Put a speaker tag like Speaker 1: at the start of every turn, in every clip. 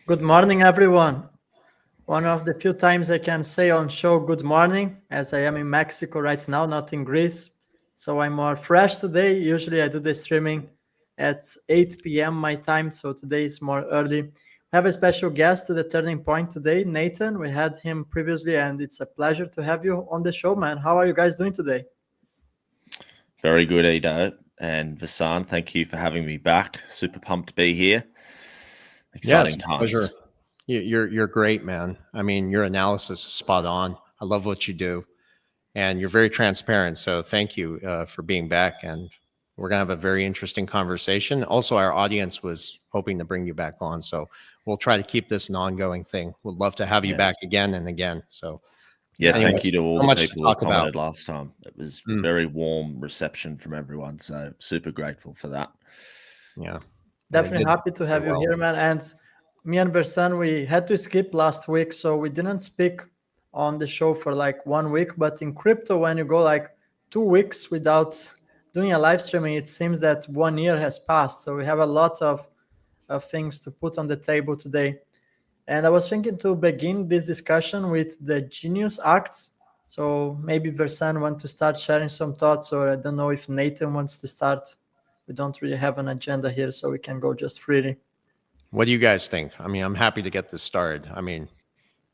Speaker 1: Good morning, everyone. One of the few times I can say on show good morning, as I am in Mexico right now, not in Greece. So I'm more fresh today. Usually I do the streaming at 8 p.m. my time, so today is more early. We have a special guest to the turning point today, Nathan. We had him previously, and it's a pleasure to have you on the show, man. How are you guys doing today?
Speaker 2: Very good, Edo. And Vasan, thank you for having me back. Super pumped to be here.
Speaker 3: Yeah, it's
Speaker 2: Exciting
Speaker 3: a pleasure.
Speaker 2: times.
Speaker 3: You're great, man. I mean, your analysis is spot on. I love what you do, and you're very transparent. So thank you for being back. And we're gonna have a very interesting conversation. Also, our audience was hoping to bring you back on, so we'll try to keep this an ongoing thing. We'd love to have you
Speaker 2: Yes.
Speaker 3: back again and again. So,
Speaker 2: Yeah,
Speaker 3: anyways,
Speaker 2: thank you to all
Speaker 3: so
Speaker 2: the
Speaker 3: much to
Speaker 2: people who
Speaker 3: talk about.
Speaker 2: commented last time. It was
Speaker 3: Mm,
Speaker 2: very warm reception from everyone. So super grateful for that.
Speaker 3: yeah, and it
Speaker 1: Definitely
Speaker 3: did
Speaker 1: happy to
Speaker 3: very
Speaker 1: have you
Speaker 3: well.
Speaker 1: here, man. And me and Bersan, we had to skip last week, so we didn't speak on the show for like 1 week. But in crypto, when you go like 2 weeks without doing a live streaming, it seems that 1 year has passed. So we have a lot of things to put on the table today. And I was thinking to begin this discussion with the Genius Acts. So maybe Versan want to start sharing some thoughts, or I don't know if Nathan wants to start. We don't really have an agenda here, so we can go just freely.
Speaker 3: What do you guys think? I mean, I'm happy to get this started. I mean,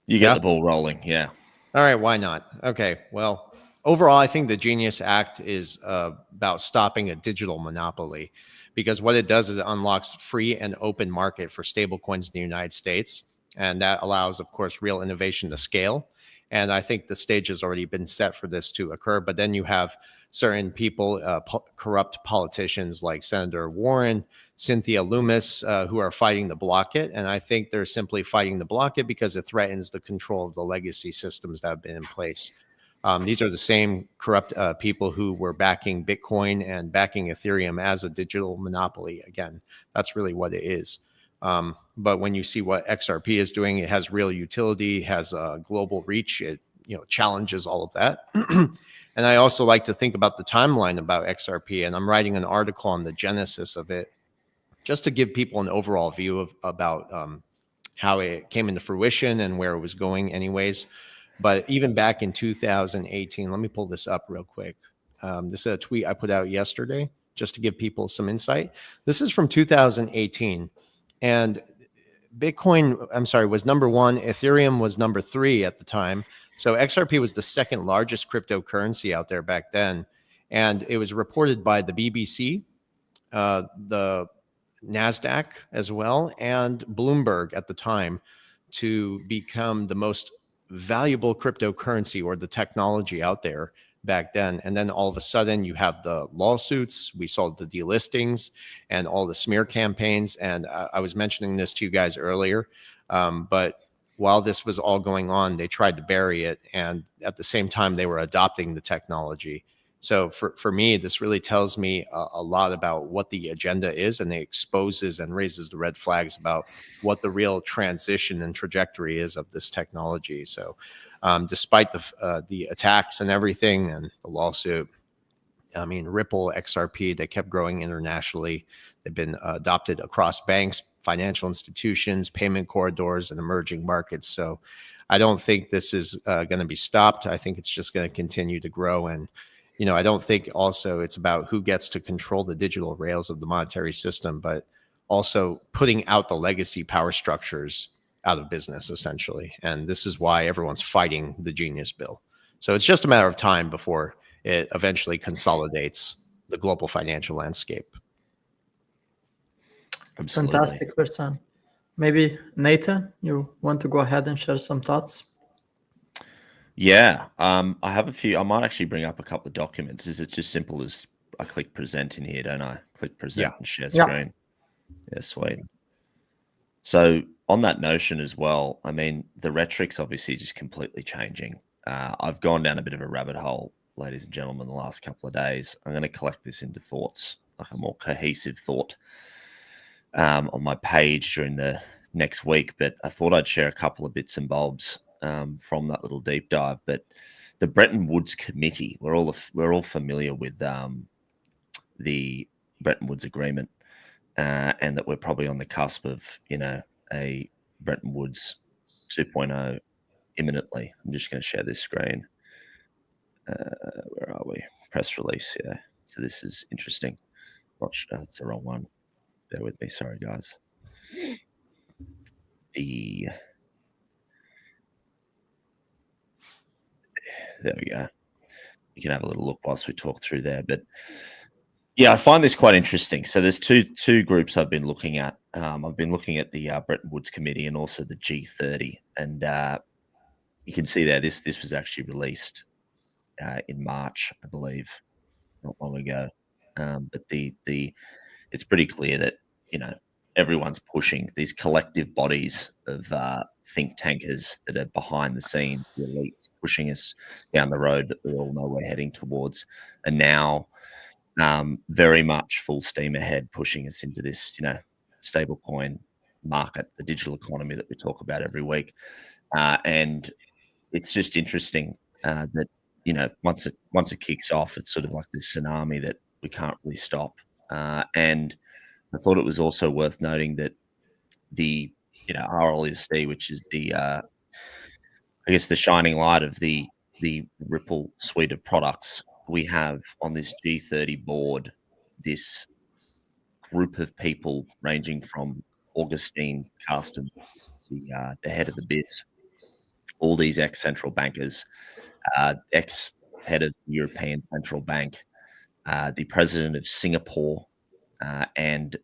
Speaker 2: You
Speaker 3: yeah.
Speaker 2: get the ball rolling. Yeah.
Speaker 3: All right, why not? Okay, well, overall, I think the Genius Act is about stopping a digital monopoly because what it does is it unlocks free and open market for stablecoins in the United States. And that allows, of course, real innovation to scale. And I think the stage has already been set for this to occur. But then you have certain people, corrupt politicians like Senator Warren, Cynthia Loomis, who are fighting to block it. And I think they're simply fighting to block it because it threatens the control of the legacy systems that have been in place. These are the same corrupt people who were backing Bitcoin and backing Ethereum as a digital monopoly. Again, that's really what it is. But when you see what XRP is doing, it has real utility, has a global reach. It challenges all of that. And I also like to think about the timeline about XRP, and I'm writing an article on the genesis of it, just to give people an overall view about how it came into fruition and where it was going, anyways. But even back in 2018, let me pull this up real quick. This is a tweet I put out yesterday, just to give people some insight. This is from 2018, and Bitcoin, I'm sorry, was number one. Ethereum was number 3 at the time. So XRP was the second largest cryptocurrency out there back then. And it was reported by the BBC, the NASDAQ as well, and Bloomberg at the time to become the most valuable cryptocurrency or the technology out there back then. And then all of a sudden you have the lawsuits, we saw the delistings and all the smear campaigns. And I was mentioning this to you guys earlier, but while this was all going on, they tried to bury it. And at the same time, they were adopting the technology. So for me, this really tells me a lot about what the agenda is, and it exposes and raises the red flags about what the real transition and trajectory is of this technology. So despite the attacks and everything and the lawsuit, I mean, Ripple, XRP, they kept growing internationally. They've been adopted across banks, financial institutions, payment corridors, and emerging markets. So I don't think this is going to be stopped. I think it's just going to continue to grow. And I don't think also it's about who gets to control the digital rails of the monetary system, but also putting out the legacy power structures out of business, essentially. And this is why everyone's fighting the Genius Bill. So it's just a matter of time before it eventually consolidates the global financial landscape.
Speaker 2: Absolutely.
Speaker 1: Fantastic person. Maybe Nathan, you want to go ahead and share some thoughts?
Speaker 2: Yeah. I have a few. I might actually bring up a couple of documents. Is it just simple as I click present in here, don't I? Click present and share screen. Yeah, sweet. So on that notion as well, I mean, the rhetoric's obviously just completely changing. I've gone down a bit of a rabbit hole, ladies and gentlemen, the last couple of days. I'm going to collect this into thoughts, like a more cohesive thought on my page during the next week. But I thought I'd share a couple of bits and bobs from that little deep dive. But the Bretton Woods Committee, we're all familiar with the Bretton Woods Agreement, and that we're probably on the cusp of a Bretton Woods 2.0 imminently. I'm just going to share this screen. Where are we? Press release. Yeah. So this is interesting. Watch. It's the wrong one. Bear with me. Sorry, guys. There we go. You can have a little look whilst we talk through there. But yeah, I find this quite interesting. So there's two groups I've been looking at. I've been looking at the Bretton Woods Committee and also the G30, and you can see there this was actually released in March, I believe, not long ago. But it's pretty clear that everyone's pushing these collective bodies of think tankers that are behind the scenes, the elites pushing us down the road that we all know we're heading towards, and now very much full steam ahead, pushing us into this, stablecoin market, the digital economy that we talk about every week. And it's just interesting that, once it kicks off, it's sort of like this tsunami that we can't really stop. And I thought it was also worth noting that the, RLSD, which is the, I guess, the shining light of the Ripple suite of products, we have on this G30 board this group of people ranging from Augustine Carsten, the head of the BIS, all these ex-central bankers, ex-head of the European Central Bank, the president of Singapore, and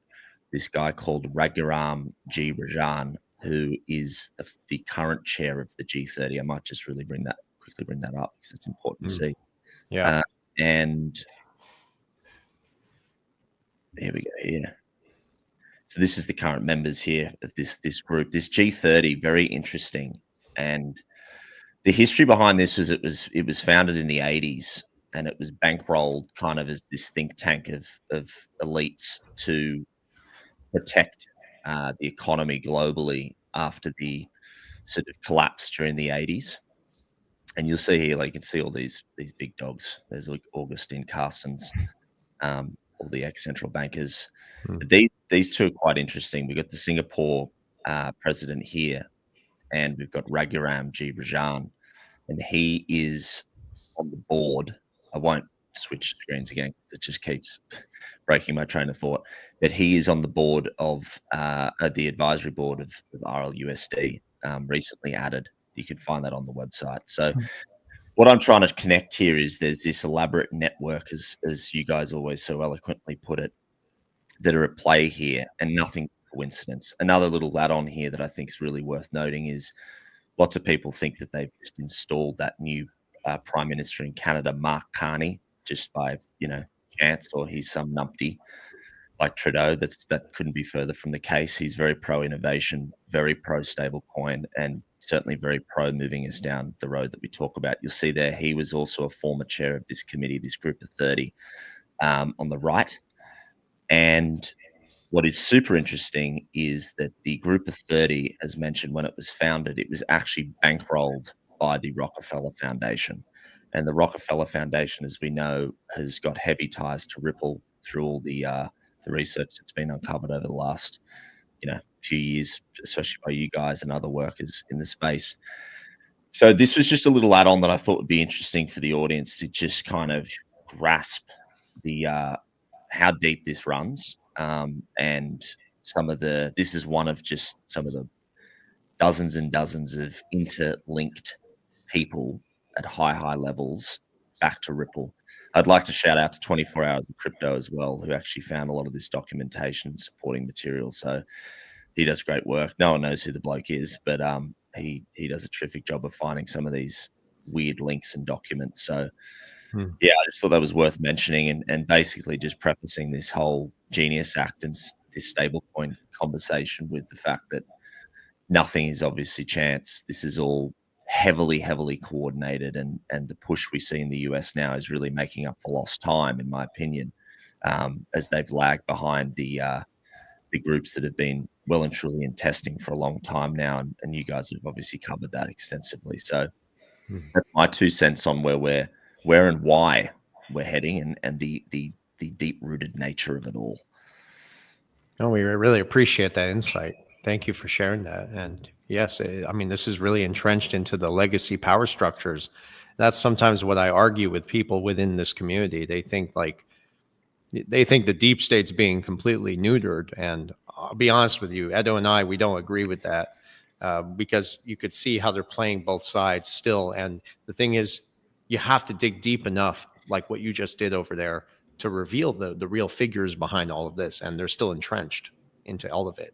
Speaker 2: this guy called Raghuram G. Rajan, who is the current chair of the G30. I might just quickly bring that up because it's important to see.
Speaker 3: Yeah.
Speaker 2: And here we go. Here. So this is the current members here of this group. This G30, very interesting. And the history behind this was it was founded in the 80s, and it was bankrolled kind of as this think tank of elites to protect the economy globally after the sort of collapse during the 80s. And you'll see here, like, you can see all these big dogs. There's like Augustine Carstens, all the ex-central bankers. But these two are quite interesting. We've got the Singapore president here, and we've got Raghuram G. Rajan, and he is on the board. I won't switch screens again because it just keeps breaking my train of thought. But he is on the board of the advisory board of RLUSD, recently added. You can find that on the website. So what I'm trying to connect here is there's this elaborate network, as you guys always so eloquently put it, that are at play here, and nothing coincidence. Another little add-on here that I think is really worth noting is lots of people think that they've just installed that new Prime Minister in Canada, Mark Carney, just by chance, or he's some numpty like Trudeau. That couldn't be further from the case. He's very pro-innovation, very pro-stablecoin, and certainly very pro moving us down the road that we talk about. You'll see there he was also a former chair of this committee, this group of 30 on the right. And what is super interesting is that the group of 30, as mentioned, when it was founded, it was actually bankrolled by the Rockefeller Foundation. And the Rockefeller Foundation, as we know, has got heavy ties to Ripple through all the research that's been uncovered over the last few years, especially by you guys and other workers in the space. So this was just a little add-on that I thought would be interesting for the audience to just kind of grasp the how deep this runs, and this is one of just some of the dozens and dozens of interlinked people at high levels back to Ripple. I'd like to shout out to 24 Hours of Crypto as well, who actually found a lot of this documentation and supporting material. So he does great work. No one knows who the bloke is, but he does a terrific job of finding some of these weird links and documents. So yeah, I just thought that was worth mentioning, and basically just prefacing this whole Genius Act and this stablecoin conversation with the fact that nothing is obviously chance. This is all heavily coordinated, and the push we see in the US now is really making up for lost time, in my opinion, as they've lagged behind the groups that have been well and truly in testing for a long time now, and you guys have obviously covered that extensively. So that's my 2 cents on where and why we're heading, and the deep-rooted nature of it all.
Speaker 3: No, we really appreciate that insight. Thank you for sharing that. And yes, I mean, this is really entrenched into the legacy power structures. That's sometimes what I argue with people within this community. They think the deep state's being completely neutered. And I'll be honest with you, Edo and I, we don't agree with that, because you could see how they're playing both sides still. And the thing is, you have to dig deep enough, like what you just did over there, to reveal the real figures behind all of this. And they're still entrenched into all of it.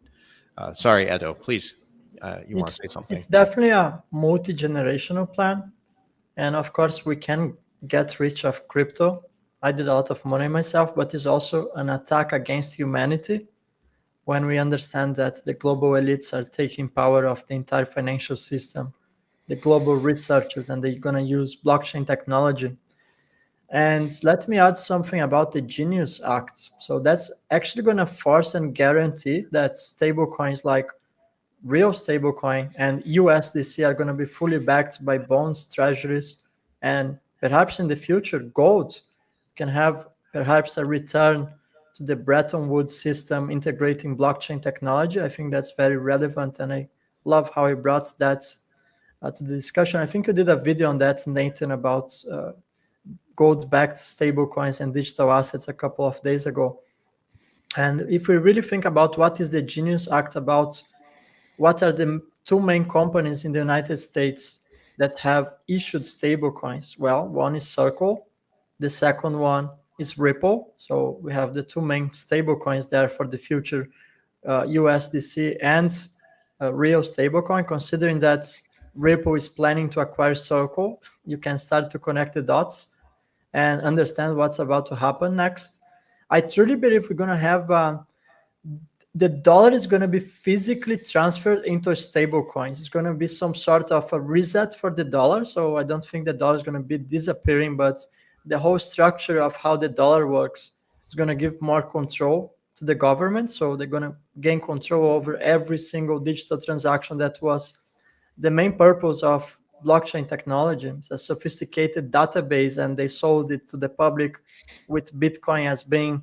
Speaker 3: Sorry, Edo, please, you want to say something?
Speaker 1: It's definitely a multi-generational plan. And of course, we can get rich of crypto. I did a lot of money myself, but it's also an attack against humanity when we understand that the global elites are taking power of the entire financial system, the global researchers, and they're going to use blockchain technology. And let me add something about the Genius Act. So that's actually going to force and guarantee that stablecoins like real stablecoin and USDC are going to be fully backed by bonds, treasuries, and perhaps in the future, gold can have perhaps a return to the Bretton Woods system integrating blockchain technology. I think that's very relevant, and I love how he brought that to the discussion. I think you did a video on that, Nathan, about gold-backed stablecoins and digital assets a couple of days ago. And if we really think about what is the Genius Act about, what are the two main companies in the United States that have issued stablecoins? Well, one is Circle, the second one is Ripple. So we have the two main stablecoins there for the future, USDC and real stablecoin. Considering that Ripple is planning to acquire Circle, you can start to connect the dots and understand what's about to happen next. I truly believe we're going to have the dollar is going to be physically transferred into stable coins. It's going to be some sort of a reset for the dollar. So I don't think the dollar is going to be disappearing, but the whole structure of how the dollar works is going to give more control to the government. So they're going to gain control over every single digital transaction. That was the main purpose of blockchain technology. It's a sophisticated database, and they sold it to the public with Bitcoin as being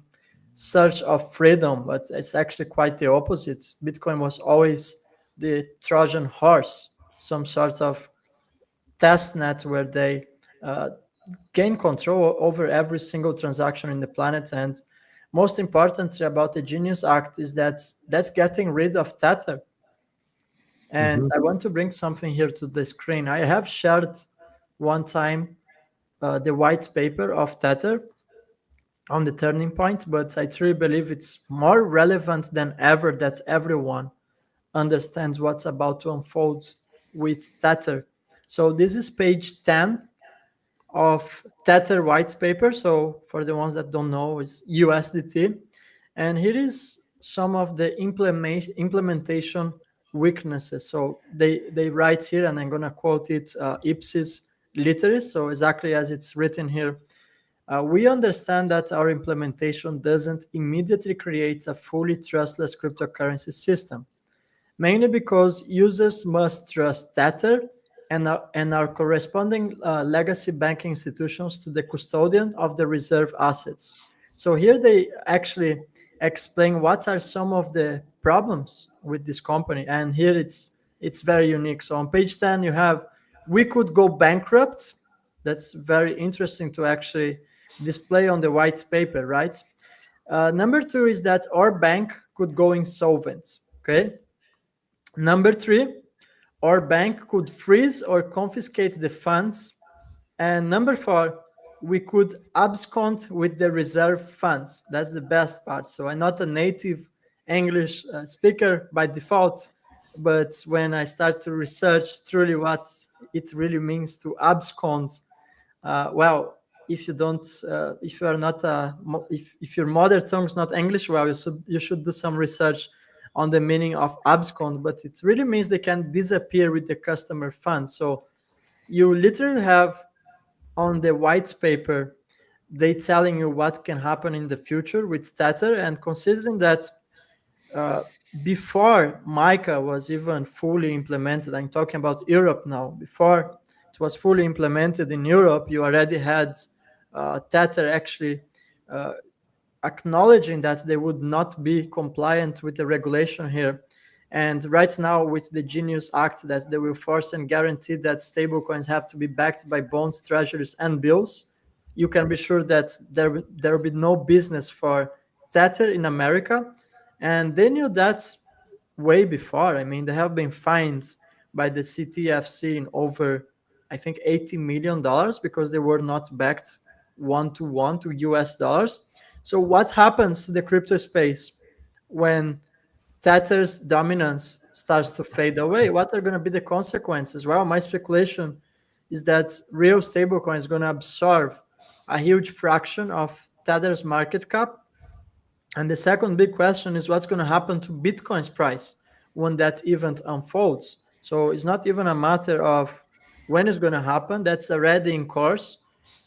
Speaker 1: search of freedom, but it's actually quite the opposite. Bitcoin was always the Trojan horse, some sort of test net where they gain control over every single transaction in the planet. And most importantly about the Genius Act is that that's getting rid of Tether. And I want to bring something here to the screen. I have shared one time the white paper of Tether on the turning point, but I truly believe it's more relevant than ever that everyone understands what's about to unfold with Tether. So this is page 10 of Tether white paper. So for the ones that don't know, it's USDT. And here is some of the implementation weaknesses. So they write here, and I'm going to quote it ipsis literis, so exactly as it's written here. We understand that our implementation doesn't immediately create a fully trustless cryptocurrency system, mainly because users must trust Tether and our corresponding legacy banking institutions to the custodian of the reserve assets. So here they actually explain what are some of the problems with this company, and here it's very unique. So on page 10 you have, we could go bankrupt. That's very interesting to actually display on the white paper, right? Number 2 is that our bank could go insolvent. Okay. Number 3, our bank could freeze or confiscate the funds. And number 4, we could abscond with the reserve funds. That's the best part. So I'm not a native English speaker by default, but when I start to research truly what it really means to abscond, well, if you don't, if you are not, if your mother tongue is not English, well, you should do some research on the meaning of abscond. But it really means they can disappear with the customer funds. So you literally have on the white paper, they telling you what can happen in the future with Tether, and considering that before Mica was even fully implemented, I'm talking about Europe now, before it was fully implemented in Europe, you already had Tether actually acknowledging that they would not be compliant with the regulation here. And right now, with the Genius Act that they will force and guarantee that stablecoins have to be backed by bonds, treasuries, and bills, you can be sure that there will be no business for Tether in America. And they knew that way before. I mean, they have been fined by the CTFC in over, I think, $80 million because they were not backed one to one to US dollars. So, what happens to the crypto space when Tether's dominance starts to fade away? What are going to be the consequences? Well, my speculation is that real stablecoin is going to absorb a huge fraction of Tether's market cap. And the second big question is what's going to happen to Bitcoin's price when that event unfolds. So it's not even a matter of when it's going to happen, that's already in course.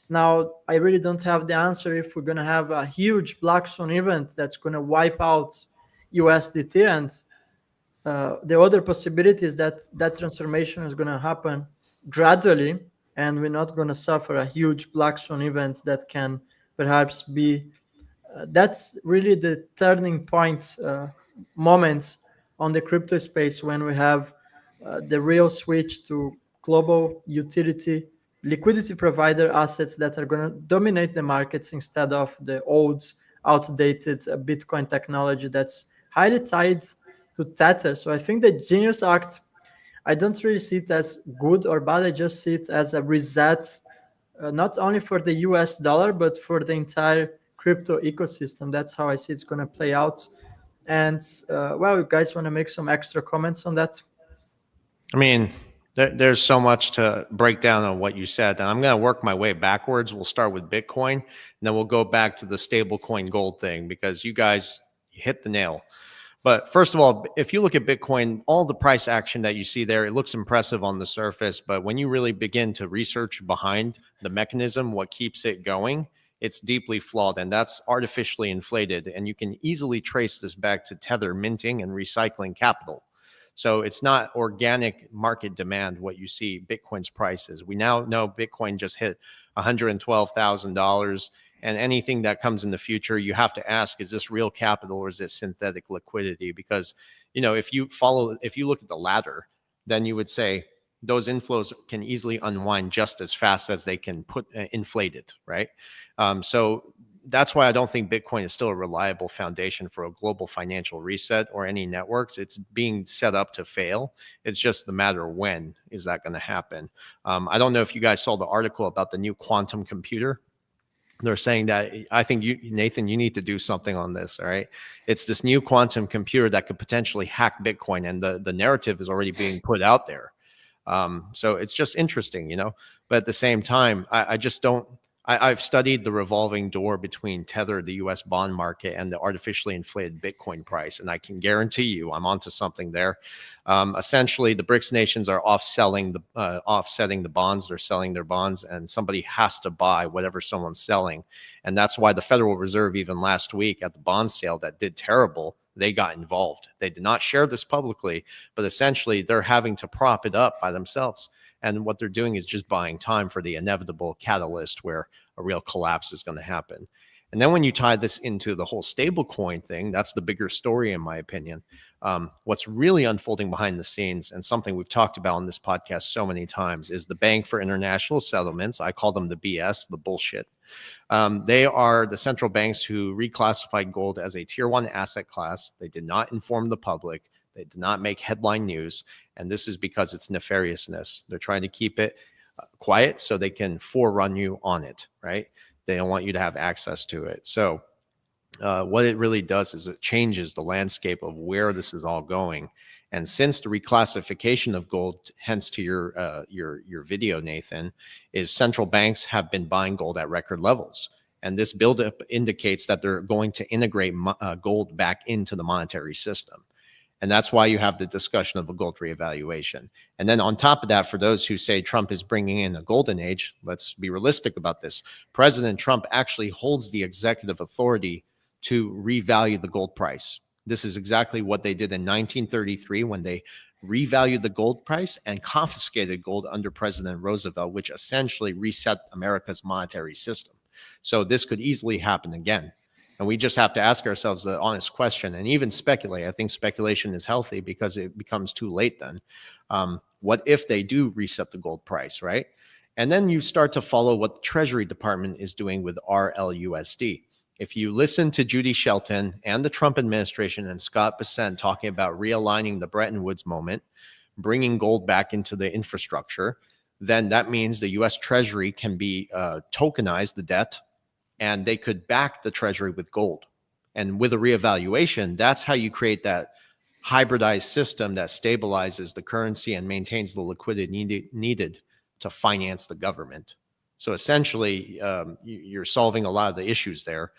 Speaker 1: Now, I really don't have the answer if we're going to have a huge black swan event that's going to wipe out USDT. And the other possibility is that that transformation is going to happen gradually, and we're not going to suffer a huge black swan event that can perhaps be that's really the turning point moments on the crypto space when we have the real switch to global utility liquidity provider assets that are going to dominate the markets instead of the old outdated Bitcoin technology that's highly tied to Tether. So I think the Genius Act, I don't really see it as good or bad. I just see it as a reset, not only for the US dollar, but for the entire crypto ecosystem. That's how I see it's going to play out. And well, you guys want to make some extra comments on that?
Speaker 3: I mean, there's so much to break down on what you said, and I'm going to work my way backwards. We'll start with Bitcoin, and then we'll go back to the stablecoin gold thing because you guys hit the nail. But first of all, if you look at Bitcoin, all the price action that you see there, it looks impressive on the surface. But when you really begin to research behind the mechanism, what keeps it going, it's deeply flawed, and that's artificially inflated. And you can easily trace this back to Tether minting and recycling capital. So it's not organic market demand what you see Bitcoin's prices. We now know Bitcoin just hit $112,000. And anything that comes in the future, you have to ask, is this real capital or is it synthetic liquidity? Because, if you look at the latter, then you would say those inflows can easily unwind just as fast as they can inflate it, right? So that's why I don't think Bitcoin is still a reliable foundation for a global financial reset or any networks. It's being set up to fail. It's just the matter of when is that going to happen. I don't know if you guys saw the article about the new quantum computer. They're saying that, I think Nathan, you need to do something on this. All right. It's this new quantum computer that could potentially hack Bitcoin. And the narrative is already being put out there. So it's just interesting, but at the same time, I just don't, I've studied the revolving door between Tether, the US bond market, and the artificially inflated Bitcoin price. And I can guarantee you I'm onto something there. Essentially, the BRICS nations are offsetting the bonds. They're selling their bonds, and somebody has to buy whatever someone's selling. And that's why the Federal Reserve, even last week at the bond sale that did terrible, they got involved. They did not share this publicly, but essentially they're having to prop it up by themselves. And what they're doing is just buying time for the inevitable catalyst where a real collapse is going to happen. And then when you tie this into the whole stablecoin thing, that's the bigger story, in my opinion. What's really unfolding behind the scenes, and something we've talked about on this podcast so many times, is the Bank for International Settlements. I call them the BS, the bullshit. They are the central banks who reclassified gold as a tier 1 asset class. They did not inform the public. They did not make headline news. And this is because it's nefariousness. They're trying to keep it quiet so they can forerun you on it, right? They don't want you to have access to it. So what it really does is it changes the landscape of where this is all going. And since the reclassification of gold, hence to your video, Nathan, is central banks have been buying gold at record levels. And this buildup indicates that they're going to integrate gold back into the monetary system. And that's why you have the discussion of a gold reevaluation. And then on top of that, for those who say Trump is bringing in a golden age, let's be realistic about this. President Trump actually holds the executive authority to revalue the gold price. This is exactly what they did in 1933 when they revalued the gold price and confiscated gold under President Roosevelt, which essentially reset America's monetary system. So this could easily happen again. And we just have to ask ourselves the honest question and even speculate. I think speculation is healthy because it becomes too late then. What if they do reset the gold price, right? And then you start to follow what the Treasury Department is doing with RLUSD. If you listen to Judy Shelton and the Trump administration and Scott Bessent talking about realigning the Bretton Woods moment, bringing gold back into the infrastructure, then that means the US Treasury can be tokenize the debt, and they could back the Treasury with gold. And with a reevaluation, that's how you create that hybridized system that stabilizes the currency and maintains the liquidity needed to finance the government. So essentially, you're solving a lot of the issues there,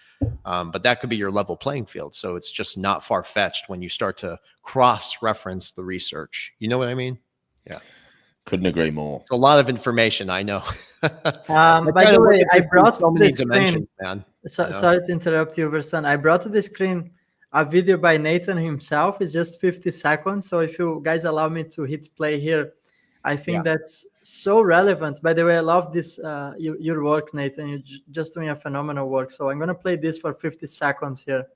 Speaker 3: but that could be your level playing field. So it's just not far-fetched when you start to cross-reference the research. You know what I mean? Yeah.
Speaker 2: Couldn't agree more.
Speaker 3: It's a lot of information, I know.
Speaker 1: By the way, I brought
Speaker 3: so
Speaker 1: to
Speaker 3: many
Speaker 1: the
Speaker 3: dimensions,
Speaker 1: screen.
Speaker 3: man.
Speaker 1: Sorry to interrupt you, Versan. I brought to the screen a video by Nathan himself. It's just 50 seconds. So if you guys allow me to hit play here, I think that's so relevant. By the way, I love this your work, Nathan. You're just doing a phenomenal work. So I'm going to play this for 50 seconds here.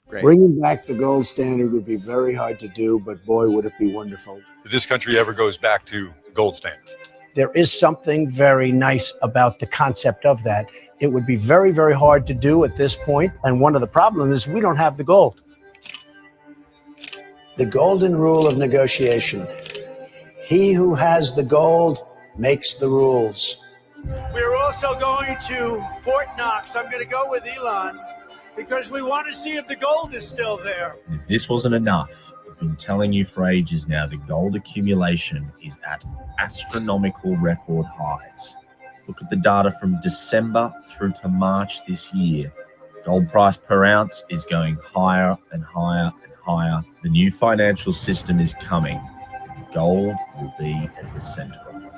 Speaker 4: Great. Bringing back the gold standard would be very hard to do, but boy, would it be wonderful.
Speaker 5: If this country ever goes back to gold standard.
Speaker 6: There is something very nice about the concept of that. It would be very, very hard to do at this point. And one of the problems is we don't have the gold.
Speaker 4: The golden rule of negotiation. He who has the gold makes the rules.
Speaker 7: We're also going to Fort Knox. I'm going to go with Elon because we want to see if the gold is still there.
Speaker 8: If this wasn't enough, I've been telling you for ages now, the gold accumulation is at astronomical record highs. Look at the data from December through to March this year. Gold price per ounce is going higher and higher and higher. The new financial system is coming. Gold will be at the center of it.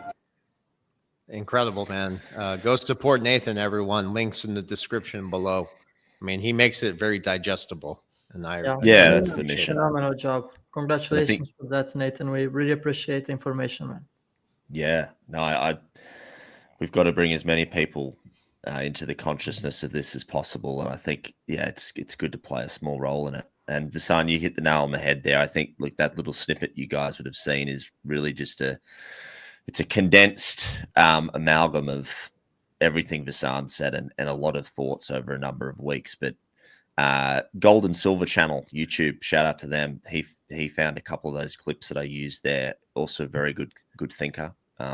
Speaker 3: Incredible, man. Go support Nathan, everyone. Links in the description below. I mean, he makes it very digestible. And
Speaker 2: that's the mission.
Speaker 1: Phenomenal job. Congratulations for that, Nathan. We really appreciate the information, man.
Speaker 2: Yeah, no, we've got to bring as many people into the consciousness of this as possible, and I think it's good to play a small role in it. And Visan, you hit the nail on the head there. I think that little snippet you guys would have seen is really just it's a condensed amalgam of everything Visan said and a lot of thoughts over a number of weeks. But Gold and Silver Channel, YouTube, shout out to them. He found a couple of those clips that I used there. Also a very good thinker.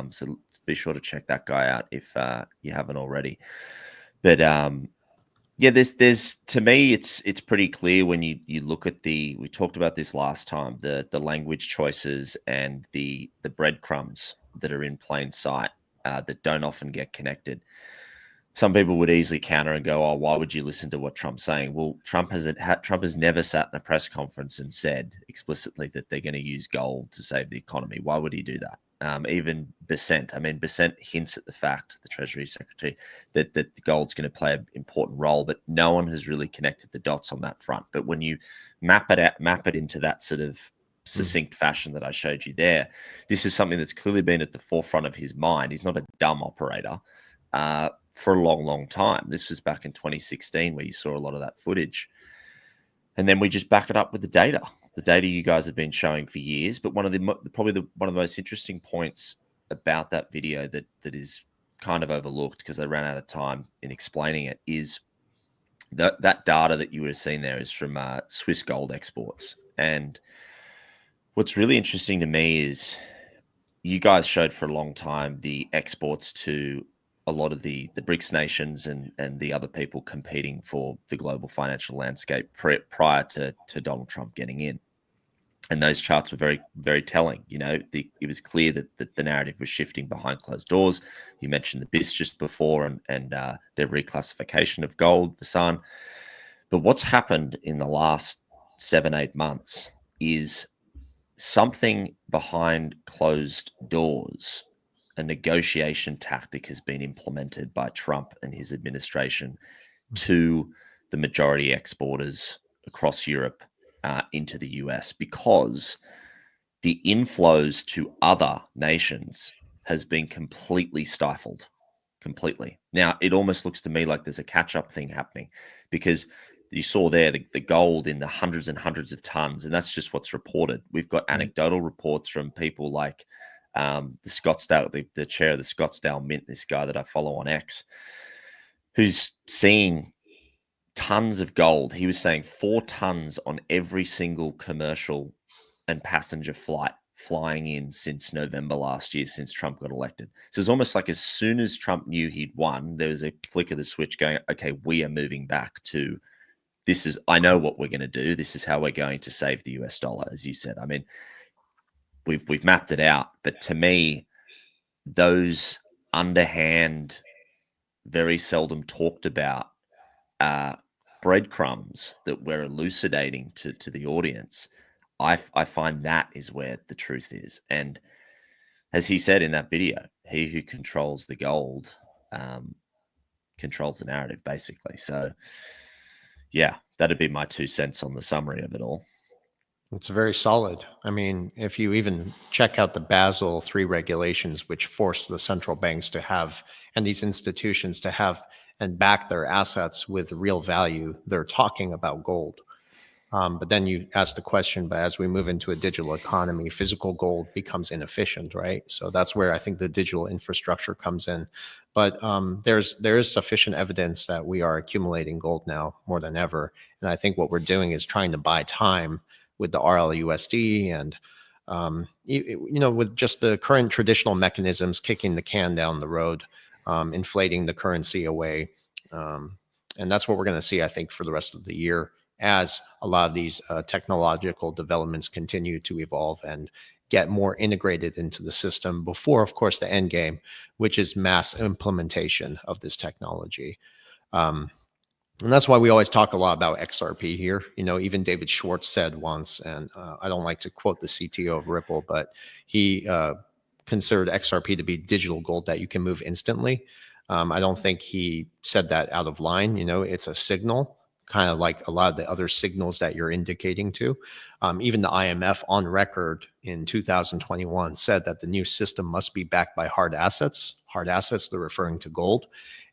Speaker 2: So be sure to check that guy out if you haven't already. But there's to me it's pretty clear when you look at we talked about this last time, the language choices and the breadcrumbs that are in plain sight that don't often get connected. Some people would easily counter and go, "Oh, why would you listen to what Trump's saying?" Well, Trump has never sat in a press conference and said explicitly that they're going to use gold to save the economy. Why would he do that? Even Bessent hints at the fact, the Treasury Secretary, that the gold's going to play an important role, but no one has really connected the dots on that front. But when you map it into that sort of succinct fashion that I showed you there, this is something that's clearly been at the forefront of his mind. He's not a dumb operator. For a long, long time. This was back in 2016 where you saw a lot of that footage. And then we just back it up with the data you guys have been showing for years. But one of the most interesting points about that video that is kind of overlooked because they ran out of time in explaining it is that data that you would have seen there is from Swiss gold exports. And what's really interesting to me is you guys showed for a long time the exports to a lot of the BRICS nations and the other people competing for the global financial landscape prior to Donald Trump getting in. And those charts were very, very telling. It was clear that the narrative was shifting behind closed doors. You mentioned the BIS just before and their reclassification of gold, Visan. But what's happened in the last 7-8 months is something behind closed doors. A negotiation tactic has been implemented by Trump and his administration to the majority exporters across Europe into the US, because the inflows to other nations has been completely stifled. Completely. Now, it almost looks to me like there's a catch-up thing happening because you saw there the gold in the hundreds and hundreds of tons, and that's just what's reported. We've got anecdotal reports from people like the Scottsdale, the chair of the Scottsdale Mint, this guy that I follow on X, who's seeing tons of gold. He was saying 4 tons on every single commercial and passenger flight flying in since November last year, since Trump got elected. So it's almost like as soon as Trump knew he'd won, there was a flick of the switch going, okay, we are moving back to this is, I know what we're going to do. This is how we're going to save the US dollar, as you said. I mean, we've mapped it out, but to me, those underhand, very seldom talked about breadcrumbs that we're elucidating to the audience, I find that is where the truth is. And as he said in that video, he who controls the gold controls the narrative, basically. So yeah, that'd be my 2 cents on the summary of it all.
Speaker 3: It's very solid. I mean, if you even check out the Basel III regulations, which force the central banks to have, and these institutions to have and back their assets with real value, they're talking about gold. But then you ask the question, but as we move into a digital economy, physical gold becomes inefficient, right? So that's where I think the digital infrastructure comes in. But there is sufficient evidence that we are accumulating gold now more than ever. And I think what we're doing is trying to buy time with the RLUSD and, with just the current traditional mechanisms kicking the can down the road, inflating the currency away. And that's what we're going to see, I think, for the rest of the year, as a lot of these technological developments continue to evolve and get more integrated into the system before, of course, the end game, which is mass implementation of this technology. And that's why we always talk a lot about XRP here. Even David Schwartz said once, and I don't like to quote the CTO of Ripple, but he considered XRP to be digital gold that you can move instantly. I don't think he said that out of line. It's a signal, kind of like a lot of the other signals that you're indicating to. Even the IMF on record in 2021 said that the new system must be backed by hard assets. Hard assets, they're referring to gold.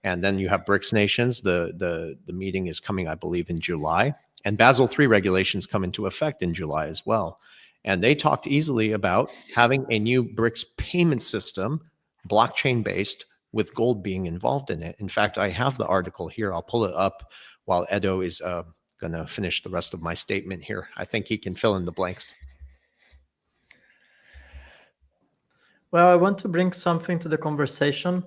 Speaker 3: And then you have BRICS nations. The meeting is coming, I believe, in July. And Basel III regulations come into effect in July as well. And they talked easily about having a new BRICS payment system, blockchain-based, with gold being involved in it. In fact, I have the article here. I'll pull it up while Edo is going to finish the rest of my statement here. I think he can fill in the blanks.
Speaker 1: Well, I want to bring something to the conversation,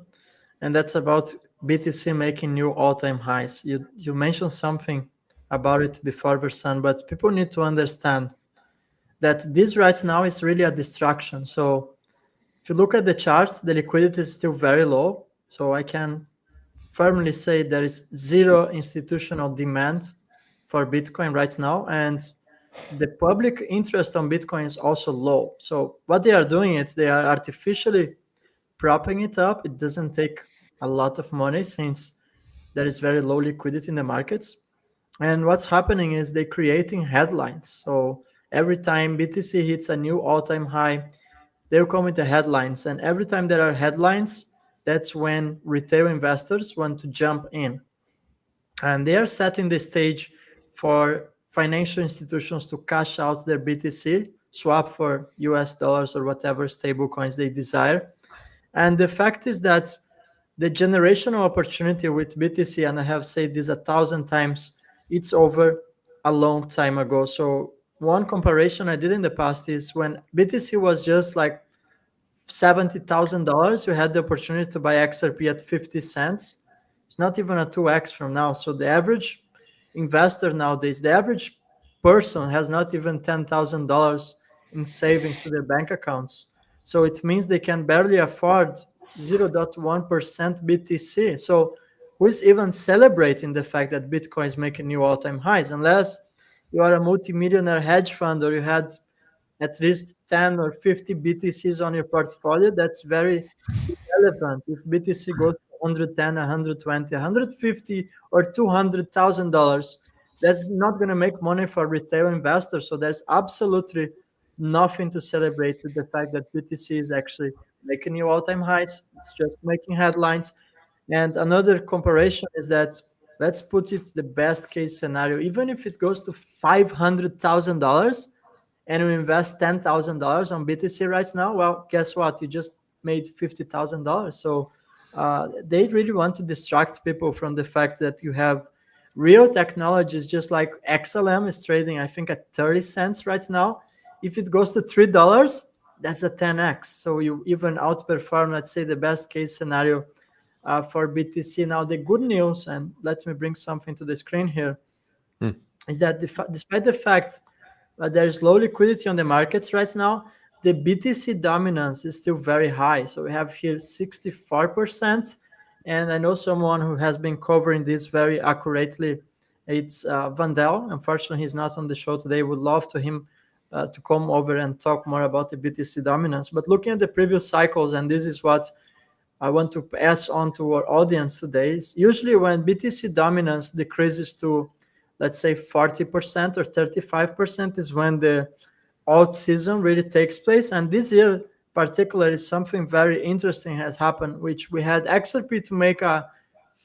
Speaker 1: and that's about BTC making new all-time highs. You mentioned something about it before, Versan, but people need to understand that this right now is really a distraction. So if you look at the charts, the liquidity is still very low. So I can firmly say there is zero institutional demand for Bitcoin right now. And the public interest on Bitcoin is also low. So what they are doing is they are artificially propping it up. It doesn't take a lot of money since there is very low liquidity in the markets. And what's happening is they're creating headlines. So every time BTC hits a new all-time high, they'll come with the headlines. And every time there are headlines, that's when retail investors want to jump in. And they are setting the stage for financial institutions to cash out their BTC, swap for US dollars or whatever stable coins they desire. And the fact is that the generational opportunity with BTC, and I have said this 1,000 times, it's over a long time ago. So one comparison I did in the past is when BTC was just like $70,000, you had the opportunity to buy XRP at 50 cents. It's not even a 2x from now. So the average investor nowadays, the average person has not even $10,000 in savings to their bank accounts. So it means they can barely afford 0.1% BTC. So who is even celebrating the fact that Bitcoin is making new all-time highs? Unless you are a multimillionaire hedge fund or you had at least 10 or 50 BTCs on your portfolio, that's very irrelevant. If BTC goes to 110, 120, 150, or $200,000, that's not going to make money for retail investors. So there's absolutely nothing to celebrate with the fact that BTC is actually making new all-time highs. It's just making headlines. And another comparison is that let's put it the best case scenario, even if it goes to $500,000 and you invest $10,000 on BTC right now, well, guess what? You just made $50,000. So they really want to distract people from the fact that you have real technologies, just like XLM is trading, I think, at 30 cents right now. If it goes to $3, that's a 10x. So you even outperform, let's say, the best case scenario for BTC. Now, the good news, and let me bring something to the screen here, is that despite the fact there is low liquidity on the markets right now, the BTC dominance is still very high. So we have here 64%. And I know someone who has been covering this very accurately. It's Vandel. Unfortunately, he's not on the show today. Would love to him to come over and talk more about the BTC dominance. But looking at the previous cycles, and this is what I want to pass on to our audience today, is usually when BTC dominance decreases to, let's say, 40% or 35% is when the alt season really takes place. And this year particularly, something very interesting has happened, which we had XRP to make a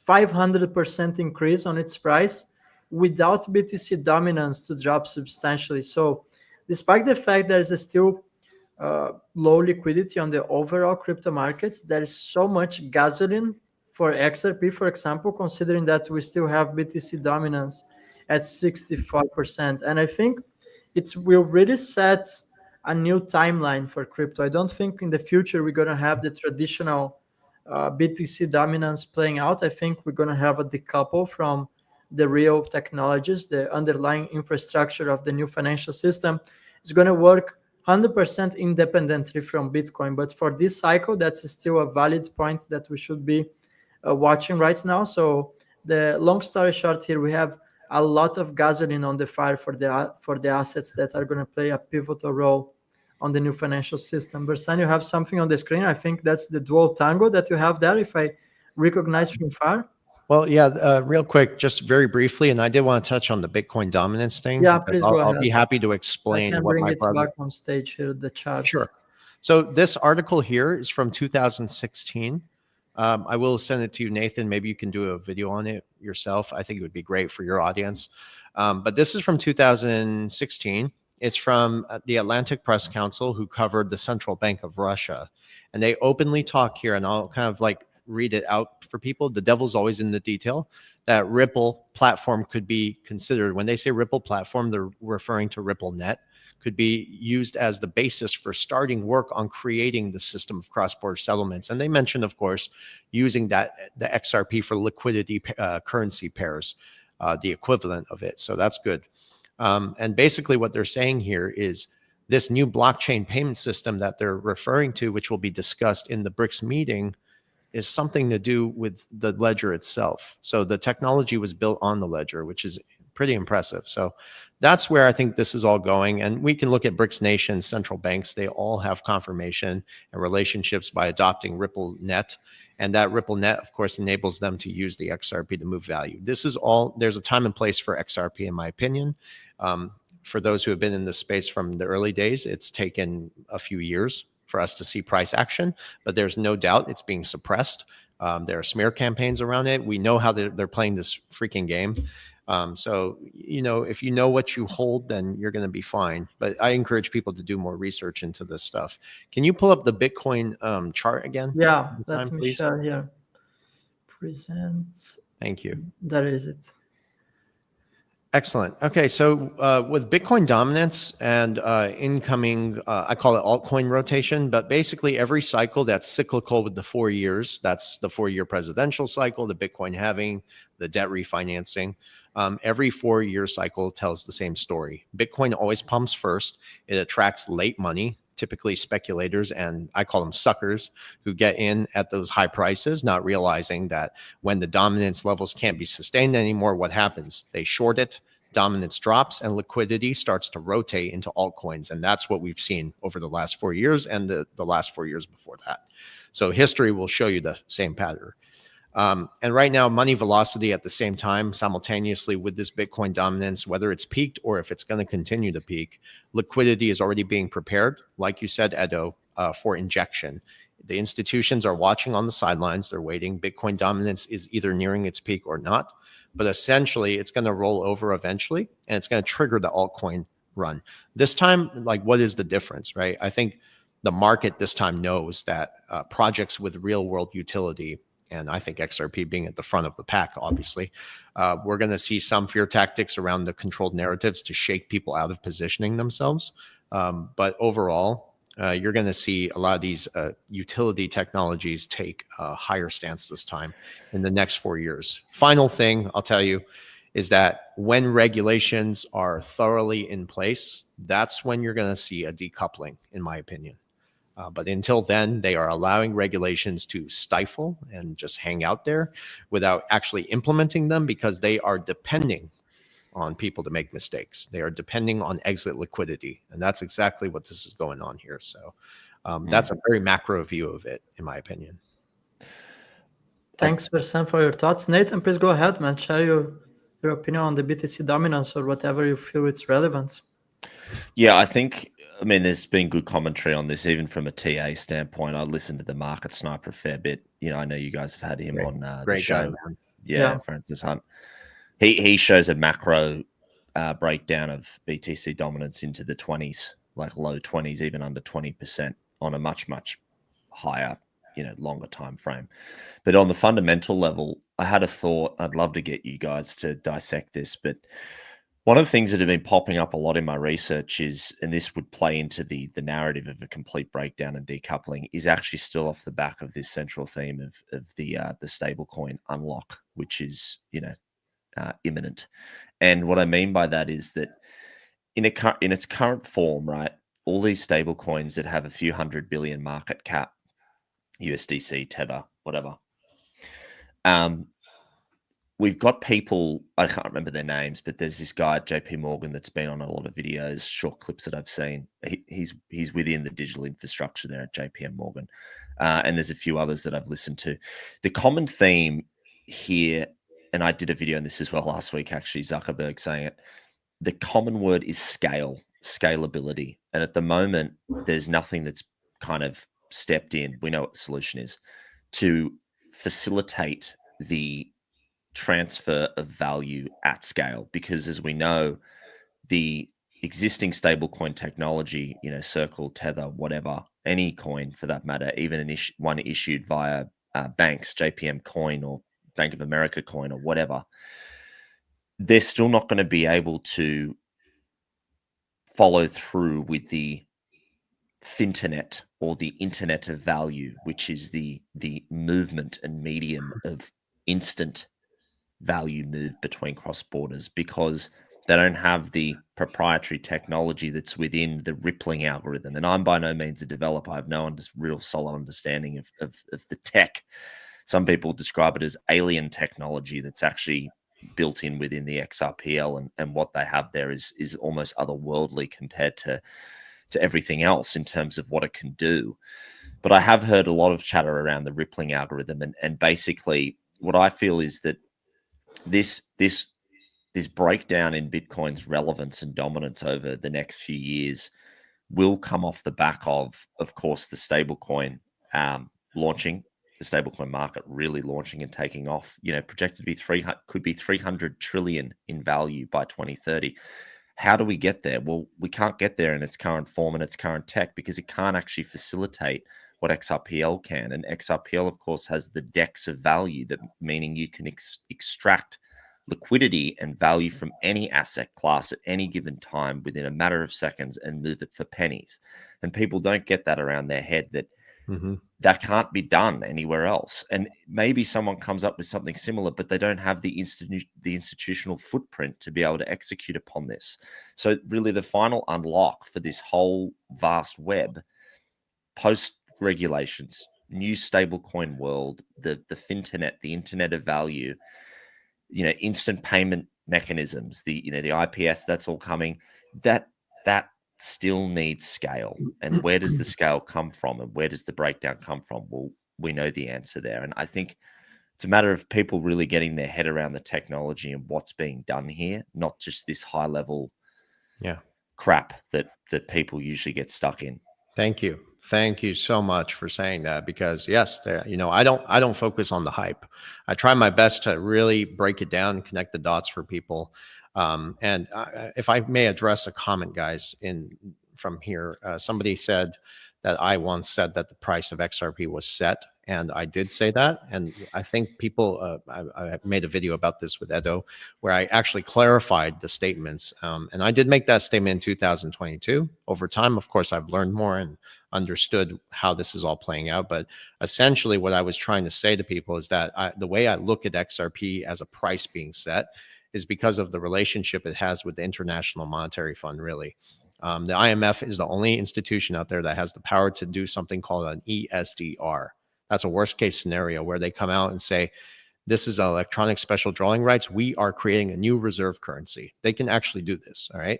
Speaker 1: 500% increase on its price without BTC dominance to drop substantially. So despite the fact there is still low liquidity on the overall crypto markets, there is so much gasoline for XRP, for example, considering that we still have BTC dominance at 64%. And I think it will really set a new timeline for crypto. I don't think in the future we're going to have the traditional BTC dominance playing out. I think we're going to have a decouple from the real technologies. The underlying infrastructure of the new financial system is going to work 100% independently from Bitcoin. But for this cycle, that's still a valid point that we should be watching right now. So the long story short here, we have a lot of gasoline on the fire for the assets that are going to play a pivotal role on the new financial system. Bersan, you have something on the screen. I think that's the dual tango that you have there, if I recognize from far.
Speaker 3: Well, yeah, real quick, just very briefly, and I did want to touch on the Bitcoin dominance thing.
Speaker 1: Yeah, please go ahead.
Speaker 3: I'll be happy to explain
Speaker 1: I can
Speaker 3: what
Speaker 1: bring
Speaker 3: my
Speaker 1: it
Speaker 3: brother...
Speaker 1: back on stage here, the charts.
Speaker 3: Sure. So this article here is from 2016. I will send it to you, Nathan. Maybe you can do a video on it yourself. I think it would be great for your audience. But this is from 2016. It's from the Atlantic Press Council, who covered the Central Bank of Russia. And they openly talk here, and I'll kind of like read it out for people. The devil's always in the detail. That Ripple platform could be considered. When they say Ripple platform, they're referring to RippleNet. Could be used as the basis for starting work on creating the system of cross-border settlements. And they mentioned, of course, using the XRP for liquidity currency pairs, the equivalent of it. So that's good. And basically what they're saying here is this new blockchain payment system that they're referring to, which will be discussed in the BRICS meeting, is something to do with the ledger itself. So the technology was built on the ledger, which is pretty impressive. So that's where I think this is all going. And we can look at BRICS nations, central banks, they all have confirmation and relationships by adopting RippleNet. And that RippleNet, of course, enables them to use the XRP to move value. This is all, there's a time and place for XRP, in my opinion. For those who have been in this space from the early days, it's taken a few years for us to see price action, but there's no doubt it's being suppressed. There are smear campaigns around it. We know how they're playing this freaking game. So, you know, if you know what you hold, then you're going to be fine. But I encourage people to do more research into this stuff. Can you pull up the Bitcoin chart again?
Speaker 1: Yeah, let me share here. Present.
Speaker 3: Thank you.
Speaker 1: That is it.
Speaker 3: Excellent. Okay, so with Bitcoin dominance and incoming, I call it altcoin rotation, but basically every cycle that's cyclical with the 4 years, that's the 4-year presidential cycle, the Bitcoin halving, the debt refinancing, every 4-year cycle tells the same story. Bitcoin always pumps first. It attracts late money, typically speculators, and I call them suckers, who get in at those high prices, not realizing that when the dominance levels can't be sustained anymore, what happens? They short it, dominance drops, and liquidity starts to rotate into altcoins. And that's what we've seen over the last 4 years and the last 4 years before that. So history will show you the same pattern. And right now, money velocity at the same time, simultaneously with this Bitcoin dominance, whether it's peaked or if it's going to continue to peak, liquidity is already being prepared, like you said, Edo, for injection. The institutions are watching on the sidelines. They're waiting. Bitcoin dominance is either nearing its peak or not. but essentially it's going to roll over eventually, and it's going to trigger the altcoin run. This time, like, what is the difference, right? I think the market this time knows that projects with real world utility, and I think XRP being at the front of the pack, obviously, we're going to see some fear tactics around the controlled narratives to shake people out of positioning themselves. But overall, you're going to see a lot of these utility technologies take a higher stance this time in the next 4 years. Final thing I'll tell you is that when regulations are thoroughly in place, that's when you're going to see a decoupling, in my opinion. But until then, they are allowing regulations to stifle and just hang out there without actually implementing them, because they are depending on people to make mistakes. They are depending on exit liquidity. And that's exactly what this is going on here. So that's a very macro view of it, in my opinion.
Speaker 1: Thanks, Bersan, for your thoughts. Nathan, please go ahead, man. Share your opinion on the BTC dominance or whatever you feel it's relevant.
Speaker 2: Yeah, I mean, there's been good commentary on this, even from a TA standpoint. I listened to the Market Sniper a fair bit. I know you guys have had him on the show.
Speaker 3: Guy,
Speaker 2: yeah, Francis Hunt. He shows a macro breakdown of BTC dominance into the 20s, like low 20s, even under 20% on a much, much higher, longer time frame. But on the fundamental level, I had a thought. I'd love to get you guys to dissect this, but one of the things that have been popping up a lot in my research is, and this would play into the narrative of a complete breakdown and decoupling, is actually still off the back of this central theme of the stablecoin unlock, which is imminent. And what I mean by that is that in its current form, right, all these stablecoins that have a few $100 billion market cap, USDC, Tether, whatever. We've got people, I can't remember their names, but there's this guy at JP Morgan that's been on a lot of videos, short clips that I've seen. He's within the digital infrastructure there at JP Morgan. And there's a few others that I've listened to. The common theme here, and I did a video on this as well last week, actually, Zuckerberg saying it, the common word is scalability. And at the moment, there's nothing that's kind of stepped in. We know what the solution is to facilitate the transfer of value at scale, because as we know, the existing stablecoin technology, Circle, Tether, whatever, any coin for that matter, even one issued via banks, JPM coin or Bank of America coin or whatever, they're still not going to be able to follow through with the finternet or the internet of value, which is the movement and medium of instant value move between cross borders, because they don't have the proprietary technology that's within the rippling algorithm. And I'm by no means a developer. I have no real solid understanding of the tech. Some people describe it as alien technology that's actually built in within the XRPL, and what they have there is almost otherworldly compared to everything else in terms of what it can do. But I have heard a lot of chatter around the rippling algorithm, and basically what I feel is that this breakdown in Bitcoin's relevance and dominance over the next few years will come off the back of course, the stablecoin launching, the stablecoin market really launching and taking off. Projected to be 300 trillion in value by 2030. How do we get there? Well, we can't get there in its current form and its current tech, because it can't actually facilitate what XRPL can. And XRPL, of course, has the DEX of value, that meaning you can extract liquidity and value from any asset class at any given time within a matter of seconds and move it for pennies. And people don't get that around their head, that that can't be done anywhere else. And maybe someone comes up with something similar, but they don't have the institutional footprint to be able to execute upon this. So really the final unlock for this whole vast web, post regulations, new stablecoin world, the finternet, the internet of value, instant payment mechanisms, the IPS, that's all coming. That still needs scale. And where does the scale come from, and where does the breakdown come from? Well, we know the answer there. And I think it's a matter of people really getting their head around the technology and what's being done here, not just this high level crap that people usually get stuck in.
Speaker 3: Thank you. Thank you so much for saying that, because yes, I don't focus on the hype. I try my best to really break it down and connect the dots for people. And if I may address a comment, guys, from here, somebody said that I once said that the price of XRP was set. And I did say that. And I think people, I made a video about this with Edo, where I actually clarified the statements. And I did make that statement in 2022. Over time, of course, I've learned more and understood how this is all playing out. But essentially, what I was trying to say to people is that the way I look at XRP as a price being set is because of the relationship it has with the International Monetary Fund, really. The IMF is the only institution out there that has the power to do something called an ESDR. That's a worst case scenario where they come out and say, this is electronic special drawing rights. We are creating a new reserve currency. They can actually do this, all right?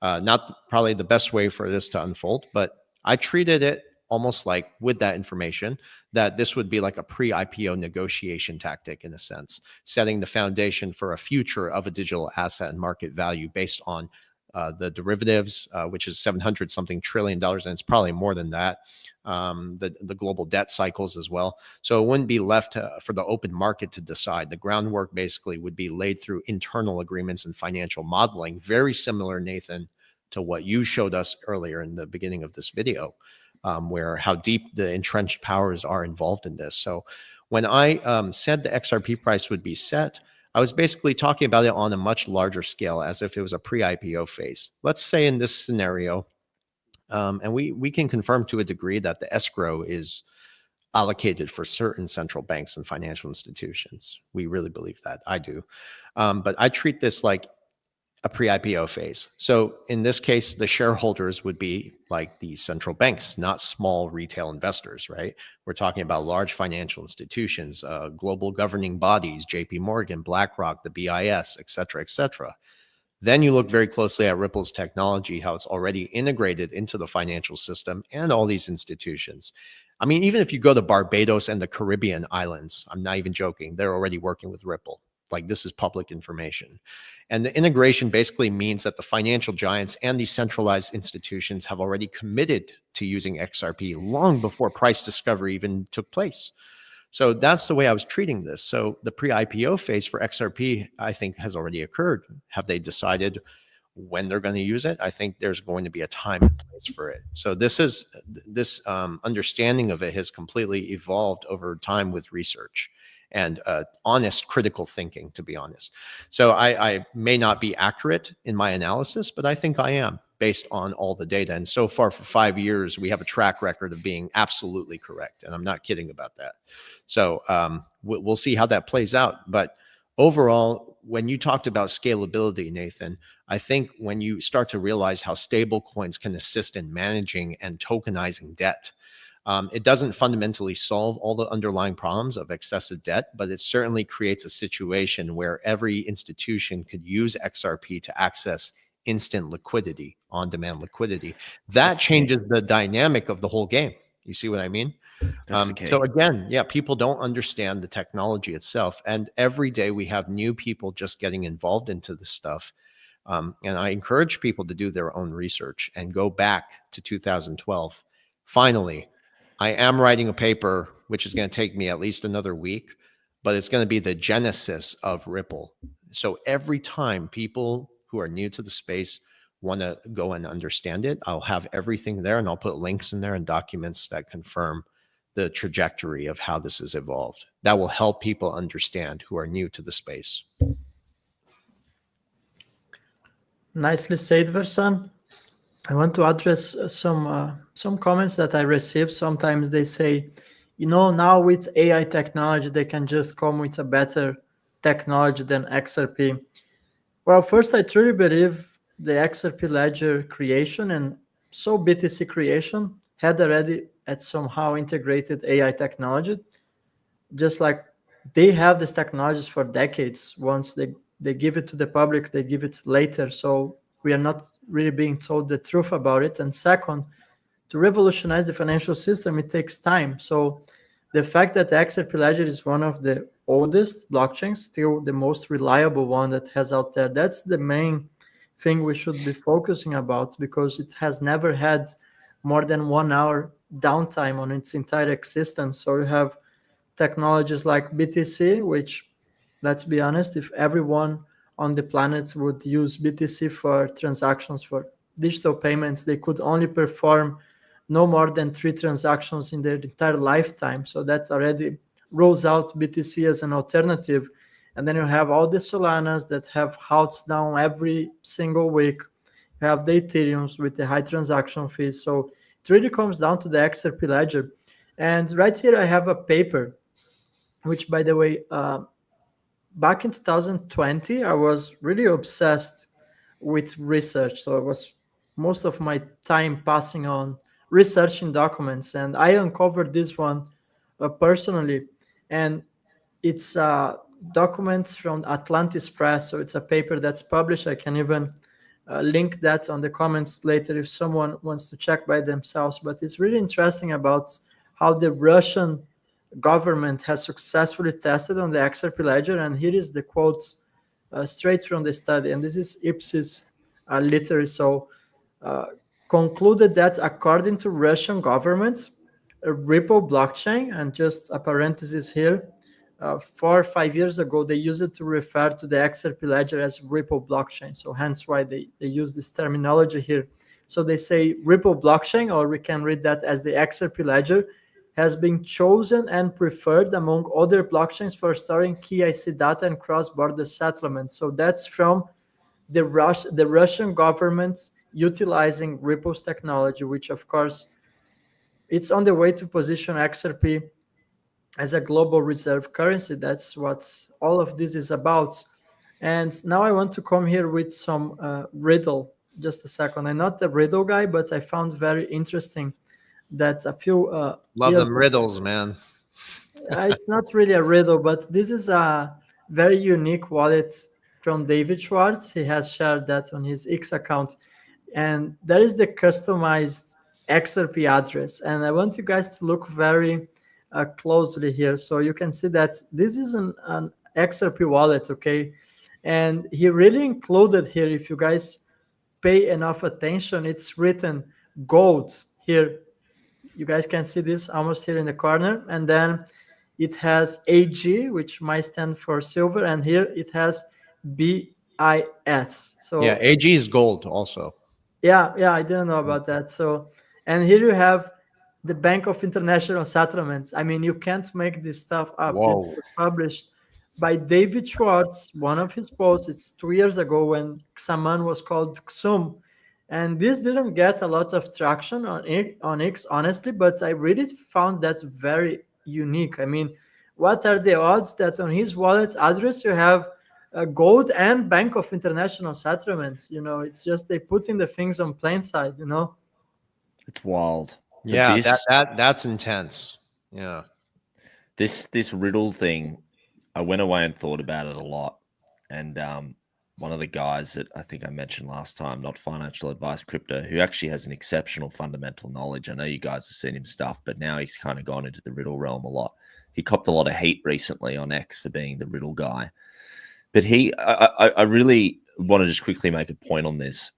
Speaker 3: Not probably the best way for this to unfold, but I treated it almost like, with that information, that this would be like a pre-IPO negotiation tactic in a sense, setting the foundation for a future of a digital asset and market value based on the derivatives, which is $700 something trillion, and it's probably more than that. The global debt cycles as well. So it wouldn't be left for the open market to decide. The groundwork basically would be laid through internal agreements and financial modeling, very similar, Nathan, to what you showed us earlier in the beginning of this video, where how deep the entrenched powers are involved in this. So when I said the XRP price would be set, I was basically talking about it on a much larger scale, as if it was a pre-IPO phase. Let's say in this scenario, and we can confirm to a degree that the escrow is allocated for certain central banks and financial institutions. We really believe that. I do. But I treat this like a pre-IPO phase. So in this case, the shareholders would be like the central banks, not small retail investors, right? We're talking about large financial institutions, global governing bodies, JP Morgan, BlackRock, the BIS, et cetera, et cetera. Then you look very closely at Ripple's technology, how it's already integrated into the financial system and all these institutions. I mean, even if you go to Barbados and the Caribbean islands, I'm not even joking, they're already working with Ripple. Like, this is public information. And the integration basically means that the financial giants and these centralized institutions have already committed to using XRP long before price discovery even took place. So that's the way I was treating this. So the pre-IPO phase for XRP, I think, has already occurred. Have they decided when they're going to use it? I think there's going to be a time and place for it. So this understanding of it has completely evolved over time with research and honest critical thinking, to be honest. So I may not be accurate in my analysis, but I think I am, based on all the data. And so far, for 5 years, we have a track record of being absolutely correct. And I'm not kidding about that. So we'll see how that plays out. But overall, when you talked about scalability, Nathan, I think when you start to realize how stable coins can assist in managing and tokenizing debt, it doesn't fundamentally solve all the underlying problems of excessive debt, but it certainly creates a situation where every institution could use XRP to access instant liquidity, on-demand liquidity. That changes the dynamic of the whole game. You see what I mean? So again, yeah, people don't understand the technology itself. And every day we have new people just getting involved into this stuff. And I encourage people to do their own research and go back to 2012. Finally, I am writing a paper, which is going to take me at least another week, but it's going to be the genesis of Ripple. So every time people who are new to the space want to go and understand it, I'll have everything there, and I'll put links in there and documents that confirm the trajectory of how this has evolved. That will help people understand who are new to the space.
Speaker 1: Nicely said, Versan. I want to address some comments that I received. Sometimes they say, now with AI technology, they can just come with a better technology than XRP. Well, first, I truly believe the XRP ledger creation and so BTC creation had already somehow integrated AI technology. Just like they have these technologies for decades. Once they give it to the public, they give it later. So we are not really being told the truth about it. And second, to revolutionize the financial system, it takes time. So the fact that the XRP ledger is one of the oldest blockchains, still the most reliable one that has out there, that's the main thing we should be focusing about, because it has never had more than 1 hour downtime on its entire existence. So you have technologies like BTC, which, let's be honest, if everyone on the planet would use BTC for transactions for digital payments, they could only perform no more than 3 transactions in their entire lifetime. So that already rolls out BTC as an alternative. And then you have all the Solanas that have halts down every single week. You have the Ethereums with the high transaction fees. So it really comes down to the XRP ledger. And right here I have a paper, which, by the way, back in 2020, I was really obsessed with research. So it was most of my time passing on researching documents. And I uncovered this one personally. And it's documents from Atlantis Press. So it's a paper that's published. I can even link that on the comments later if someone wants to check by themselves. But it's really interesting about how the Russian government has successfully tested on the XRP ledger. And here is the quotes straight from the study. And this is Ipsis literally. So concluded that according to Russian government, a Ripple blockchain, and just a parenthesis here, 4 or 5 years ago, they used it to refer to the XRP ledger as Ripple blockchain. So hence why they use this terminology here. So they say Ripple blockchain, or we can read that as the XRP ledger, has been chosen and preferred among other blockchains for storing key IC data and cross-border settlements. So that's from the Russian government utilizing Ripple's technology, which of course it's on the way to position XRP as a global reserve currency. That's what all of this is about. And now I want to come here with some riddle. Just a second. I'm not the riddle guy, but I found very interesting that a few
Speaker 3: love them riddles, man.
Speaker 1: It's not really a riddle, but this is a very unique wallet from David Schwartz. He has shared that on his X account, and there is the customized XRP address. And I want you guys to look very closely here, so you can see that this is an XRP wallet, okay? And he really included here, if you guys pay enough attention, it's written gold here. You guys can see this almost here in the corner. And then it has AG, which might stand for silver. And here it has BIS. So
Speaker 3: yeah, AG is gold also.
Speaker 1: Yeah, I didn't know about that. So, and here you have the Bank of International Settlements. I mean, you can't make this stuff up.
Speaker 3: Whoa.
Speaker 1: This was published by David Schwartz, one of his posts. It's 2 years ago when Xaman was called XUM. And this didn't get a lot of traction on X, honestly, but I really found that very unique. I mean, what are the odds that on his wallet address you have gold and Bank of International Settlements? You know, it's just they put in the things on plain side, you know?
Speaker 2: It's wild.
Speaker 3: Yeah, that's intense. Yeah.
Speaker 2: This riddle thing, I went away and thought about it a lot. And one of the guys that I think I mentioned last time, Not Financial Advice Crypto, who actually has an exceptional fundamental knowledge. I know you guys have seen him stuff, but now he's kind of gone into the riddle realm a lot. He copped a lot of hate recently on X for being the riddle guy. But I really want to just quickly make a point on this.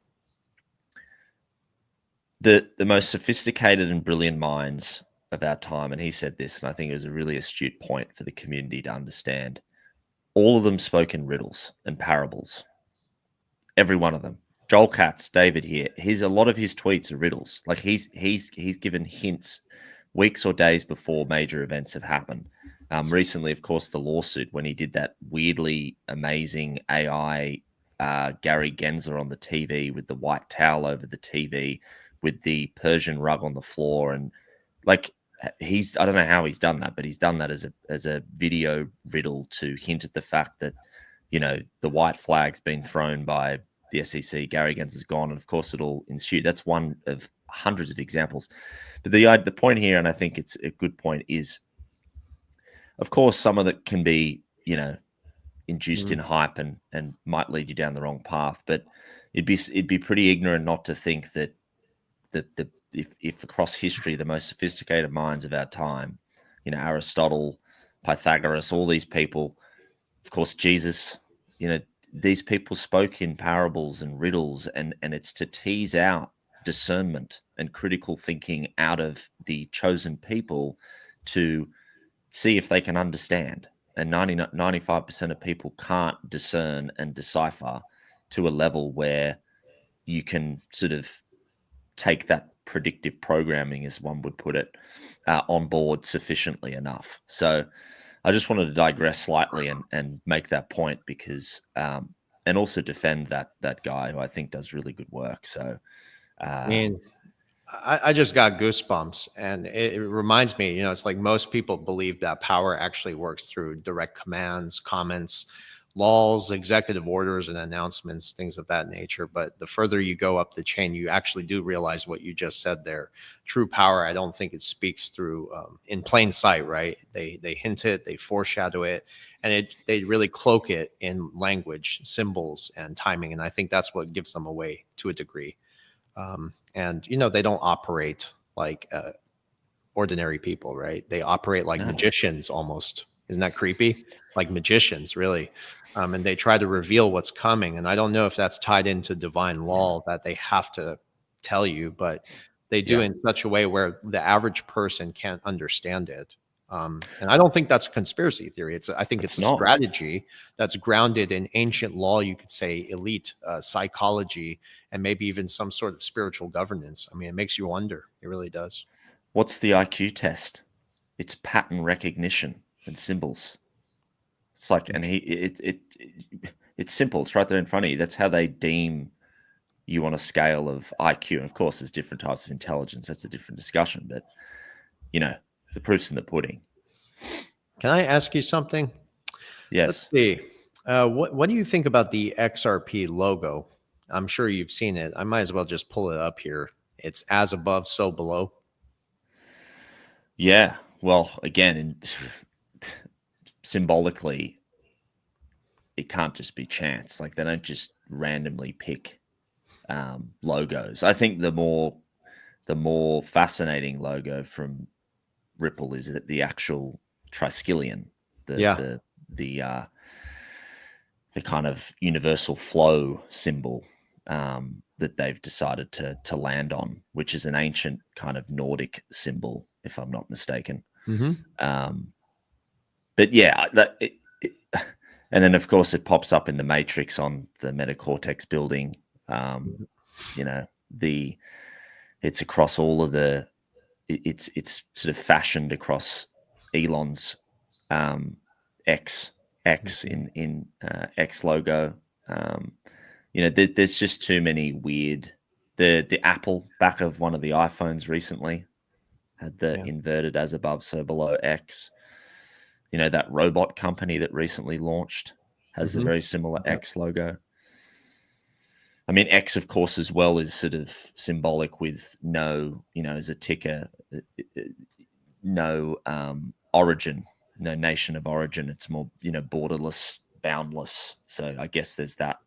Speaker 2: The most sophisticated and brilliant minds of our time, and he said this, and I think it was a really astute point for the community to understand. All of them spoke in riddles and parables. Every one of them. Joel Katz, David here. A lot of his tweets are riddles. Like he's given hints weeks or days before major events have happened. Recently, of course, the lawsuit when he did that weirdly amazing AI Gary Gensler on the TV with the white towel over the TV with the Persian rug on the floor, and like I don't know how he's done that, but he's done that as a video riddle to hint at the fact that, you know, the white flag's been thrown by the SEC, Gary Gensler's gone, and of course it all ensued. That's one of hundreds of examples. But the point here, and I think it's a good point, is, of course, some of it can be, you know, induced in hype and might lead you down the wrong path. But it'd be pretty ignorant not to think that if across history the most sophisticated minds of our time, you know, Aristotle, Pythagoras, all these people, of course, Jesus, you know, these people spoke in parables and riddles, and it's to tease out discernment and critical thinking out of the chosen people to see if they can understand. And 95% of people can't discern and decipher to a level where you can sort of take that predictive programming, as one would put it, on board sufficiently enough. So I just wanted to digress slightly and make that point, because and also defend that guy who I think does really good work. So
Speaker 3: I just got goosebumps, and it reminds me, you know, it's like most people believe that power actually works through direct commands, comments, laws, executive orders, and announcements, things of that nature. But the further you go up the chain, you actually do realize what you just said there. True power, I don't think it speaks through in plain sight, right? They hint it, they foreshadow it, and they really cloak it in language, symbols, and timing. And I think that's what gives them away to a degree. And, you know, they don't operate like ordinary people, right? They operate like magicians almost. Isn't that creepy? Like magicians, really. And they try to reveal what's coming. And I don't know if that's tied into divine law that they have to tell you, but they do in such a way where the average person can't understand it. And I don't think that's a conspiracy theory. I think it's a strategy that's grounded in ancient law, you could say elite psychology, and maybe even some sort of spiritual governance. I mean, it makes you wonder. It really does.
Speaker 2: What's the IQ test? It's pattern recognition and symbols. It's like, and it's simple. It's right there in front of you. That's how they deem you on a scale of IQ. And of course, there's different types of intelligence. That's a different discussion. But, you know, the proof's in the pudding.
Speaker 3: Can I ask you something?
Speaker 2: Yes.
Speaker 3: Let's see. What do you think about the XRP logo? I'm sure you've seen it. I might as well just pull it up here. It's as above, so below.
Speaker 2: Yeah. Well, again, symbolically, it can't just be chance. Like, they don't just randomly pick logos. I think the more fascinating logo from Ripple is that the actual triskelion, the kind of universal flow symbol that they've decided to land on, which is an ancient kind of Nordic symbol, if I'm not mistaken.
Speaker 3: Mm-hmm.
Speaker 2: But yeah, and then of course it pops up in the matrix on the Metacortex building. You know, it's across all of it's sort of fashioned across Elon's X in X logo. You know, there's just too many weird. The Apple back of one of the iPhones recently had the inverted as above, so below X. You know, that robot company that recently launched has a very similar X logo. I mean, X, of course, as well, is sort of symbolic with no, you know, as a ticker, no origin, no nation of origin. It's more, you know, borderless, boundless. So I guess there's that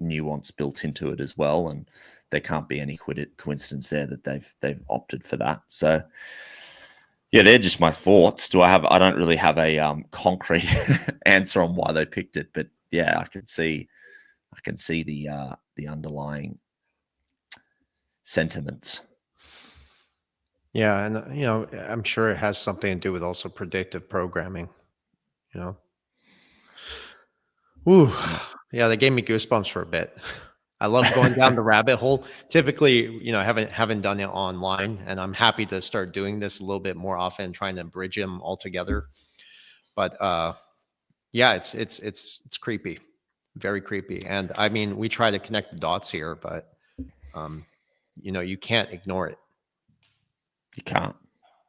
Speaker 2: nuance built into it as well, and there can't be any coincidence there that they've opted for that. So yeah, they're just my thoughts. I don't really have a concrete answer on why they picked it, but yeah, I can see the underlying sentiments.
Speaker 3: Yeah, and you know, I'm sure it has something to do with also predictive programming. You know, ooh, yeah, they gave me goosebumps for a bit. I love going down the rabbit hole. Typically, you know, I haven't done it online, and I'm happy to start doing this a little bit more often, trying to bridge them all together. But yeah, it's creepy, very creepy. And I mean, we try to connect the dots here, but you know, you can't ignore it.
Speaker 2: You can't.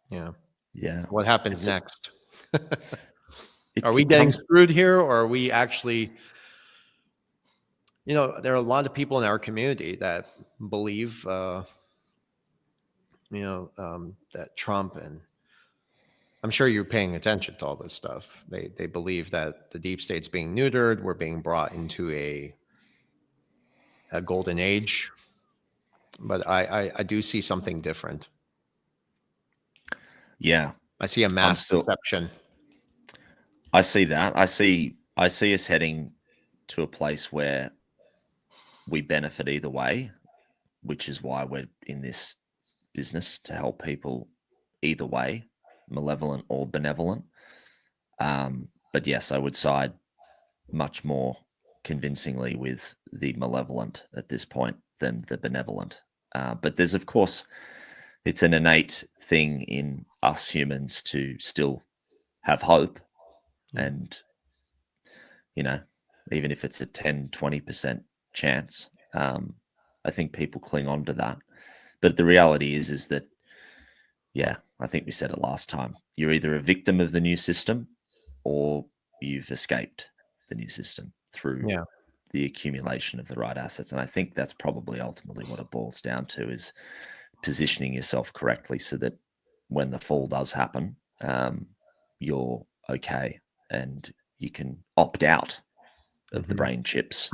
Speaker 3: Yeah.
Speaker 2: Yeah.
Speaker 3: What happens next? Are we getting screwed here, or are we actually? You know, there are a lot of people in our community that believe, that Trump, and I'm sure you're paying attention to all this stuff. They believe that the deep state's being neutered. We're being brought into a golden age. But I do see something different.
Speaker 2: Yeah,
Speaker 3: I see a mass deception.
Speaker 2: I see that. I see us heading to a place where we benefit either way, which is why we're in this business to help people either way, malevolent or benevolent. But yes, I would side much more convincingly with the malevolent at this point than the benevolent. But there's, of course, it's an innate thing in us humans to still have hope. And, even if it's a 10, 20% chance, I think people cling on to that. But the reality is that, I think we said it last time, you're either a victim of the new system or you've escaped the new system through the accumulation of the right assets. And I think that's probably ultimately what it boils down to, is positioning yourself correctly so that when the fall does happen, you're okay and you can opt out of the brain chips.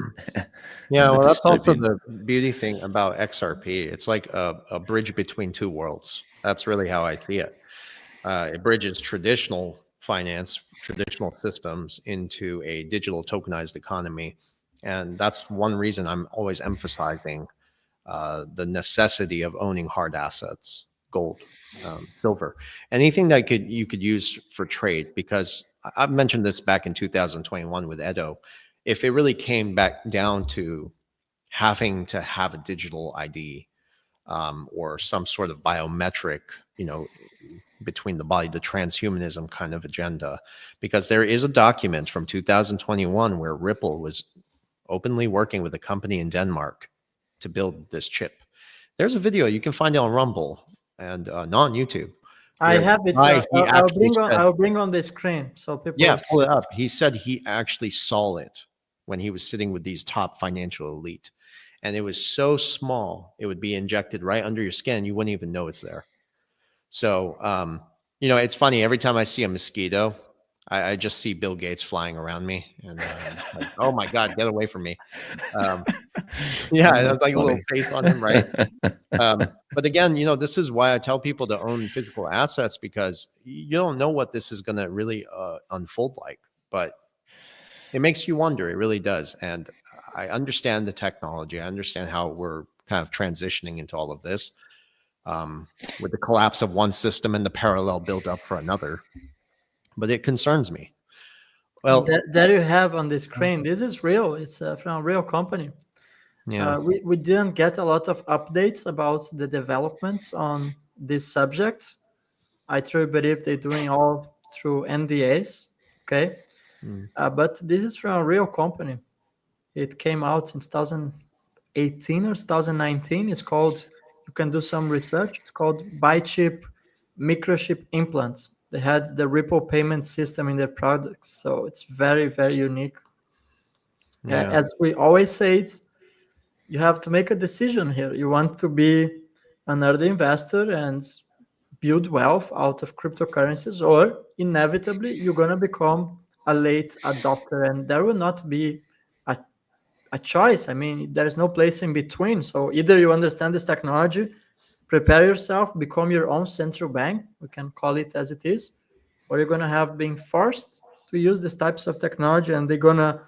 Speaker 3: Yeah, well, that's also the beauty thing about XRP. It's like a bridge between two worlds. That's really how I see it. It bridges traditional finance, traditional systems into a digital tokenized economy. And that's one reason I'm always emphasizing the necessity of owning hard assets, gold, silver, anything that you could use for trade. Because I've mentioned this back in 2021 with Edo. If it really came back down to having to have a digital ID or some sort of biometric, between the body, the transhumanism kind of agenda, because there is a document from 2021 where Ripple was openly working with a company in Denmark to build this chip. There's a video, you can find it on Rumble and not on YouTube.
Speaker 1: I have it. I'll bring on the screen so people.
Speaker 3: Yeah, pull it up. He said he actually saw it when he was sitting with these top financial elite, and it was so small it would be injected right under your skin. You wouldn't even know it's there. So, it's funny. Every time I see a mosquito, I just see Bill Gates flying around me, and like, oh my God, get away from me! That's like a little face on him, right? But again, this is why I tell people to own physical assets, because you don't know what this is going to really unfold like. But it makes you wonder. It really does. And I understand the technology. I understand how we're kind of transitioning into all of this with the collapse of one system and the parallel build up for another. But it concerns me. Well,
Speaker 1: there you have on the screen. This is real. It's from a real company.
Speaker 3: Yeah.
Speaker 1: We didn't get a lot of updates about the developments on this subject. I truly believe they're doing all through NDAs. Okay. But this is from a real company. It came out in 2018 or 2019. It's called, you can do some research. It's called Bichip Microchip Implants. They had the Ripple payment system in their products. So it's very, very unique. As we always say, you have to make a decision here. You want to be an early investor and build wealth out of cryptocurrencies, or inevitably you're going to become a late adopter, and there will not be a choice. I mean, there's no place in between. So either you understand this technology, prepare yourself, become your own central bank, we can call it as it is, or you're going to have been forced to use these types of technology, and they're going to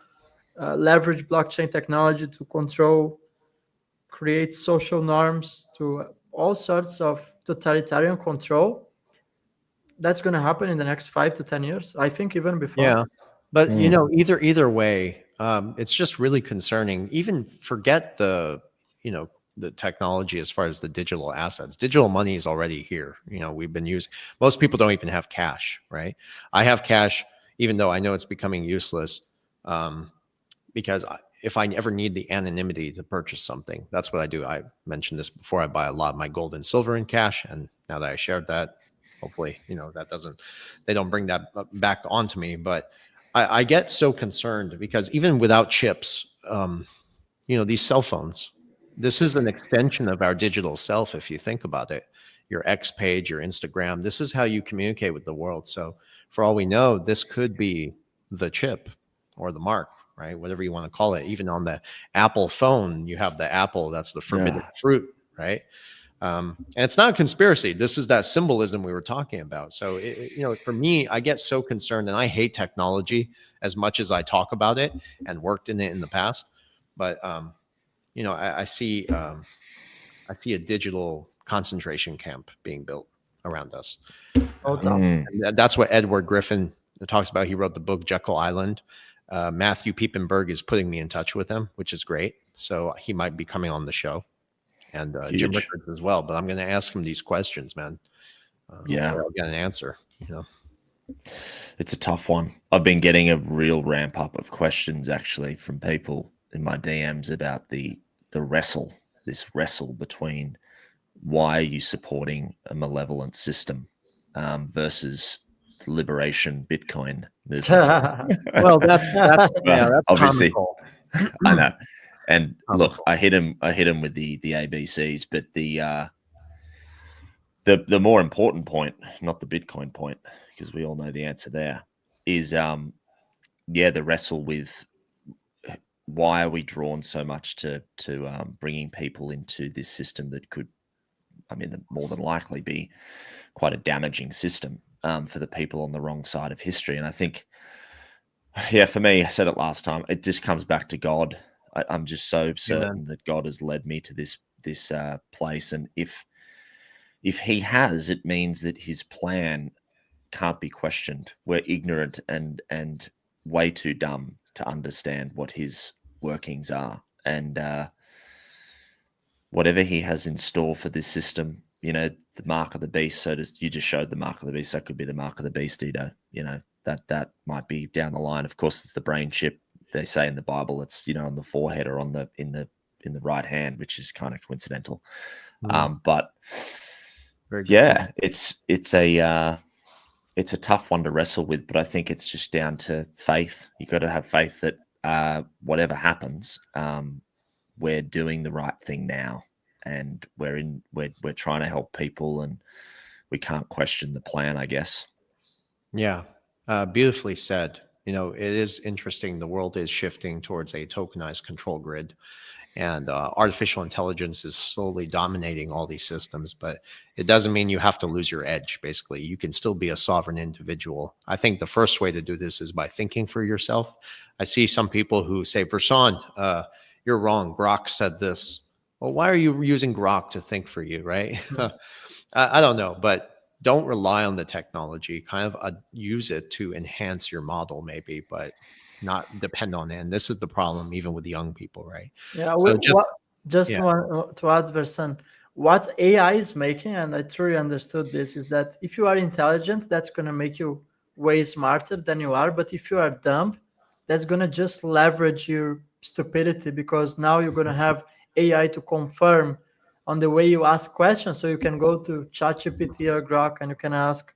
Speaker 1: leverage blockchain technology to control, create social norms, to all sorts of totalitarian control. That's going to happen in the next 5 to 10 years. I think even before.
Speaker 3: Yeah, but either way, it's just really concerning. Even forget the technology as far as the digital assets. Digital money is already here. We've been using. Most people don't even have cash, right? I have cash, even though I know it's becoming useless, because if I ever need the anonymity to purchase something, that's what I do. I mentioned this before. I buy a lot of my gold and silver in cash, and now that I shared that, hopefully, they don't bring that back onto me. But I get so concerned because even without chips, these cell phones, this is an extension of our digital self. If you think about it, your X page, your Instagram, this is how you communicate with the world. So for all we know, this could be the chip or the mark, right? Whatever you want to call it. Even on the Apple phone, you have the apple, that's the forbidden fruit, right? And it's not a conspiracy. This is that symbolism we were talking about. So, for me, I get so concerned, and I hate technology as much as I talk about it and worked in it in the past. But, I see a digital concentration camp being built around us.
Speaker 1: No doubt.
Speaker 3: And that's what Edward Griffin talks about. He wrote the book Jekyll Island. Matthew Piepenburg is putting me in touch with him, which is great. So he might be coming on the show, and Jim
Speaker 2: Huge.
Speaker 3: Rickards as well. But I'm going to ask him these questions, man.
Speaker 2: Yeah.
Speaker 3: I'll get an answer.
Speaker 2: It's a tough one. I've been getting a real ramp up of questions actually from people in my DMs about this wrestle between why are you supporting a malevolent system versus the liberation Bitcoin movement.
Speaker 3: Well, that's
Speaker 2: obviously
Speaker 3: comical.
Speaker 2: I know. And look, I hit him with the ABCs, but the more important point, not the Bitcoin point, because we all know the answer there, is the wrestle with why are we drawn so much to bringing people into this system that could, more than likely be quite a damaging system for the people on the wrong side of history. And I think, for me, I said it last time, it just comes back to God. I'm just so certain that God has led me to this place, and if he has, it means that his plan can't be questioned. We're ignorant and way too dumb to understand what his workings are, and whatever he has in store for this system, the mark of the beast. You just showed the mark of the beast. That could be the mark of the beast, Edo. That might be down the line. Of course, it's the brain chip. They say in the Bible, it's on the forehead or in the right hand, which is kind of coincidental. But it's a tough one to wrestle with. But I think it's just down to faith. You got to have faith that whatever happens, we're doing the right thing now, and we're trying to help people, and we can't question the plan, I guess.
Speaker 3: Yeah, beautifully said. It is interesting. The world is shifting towards a tokenized control grid, and artificial intelligence is slowly dominating all these systems, but it doesn't mean you have to lose your edge. Basically, you can still be a sovereign individual. I think the first way to do this is by thinking for yourself. I see some people who say, Verson, you're wrong. Grok said this. Well, why are you using Grok to think for you, right? I don't know, but don't rely on the technology. Kind of use it to enhance your model, maybe, but not depend on it. And this is the problem, even with young people, right?
Speaker 1: Yeah.
Speaker 3: So
Speaker 1: Want to add, Verson, what AI is making, and I truly understood this, is that if you are intelligent, that's going to make you way smarter than you are. But if you are dumb, that's going to just leverage your stupidity, because now you're going to have AI to confirm on the way you ask questions. So you can go to ChatGPT or Grok and you can ask,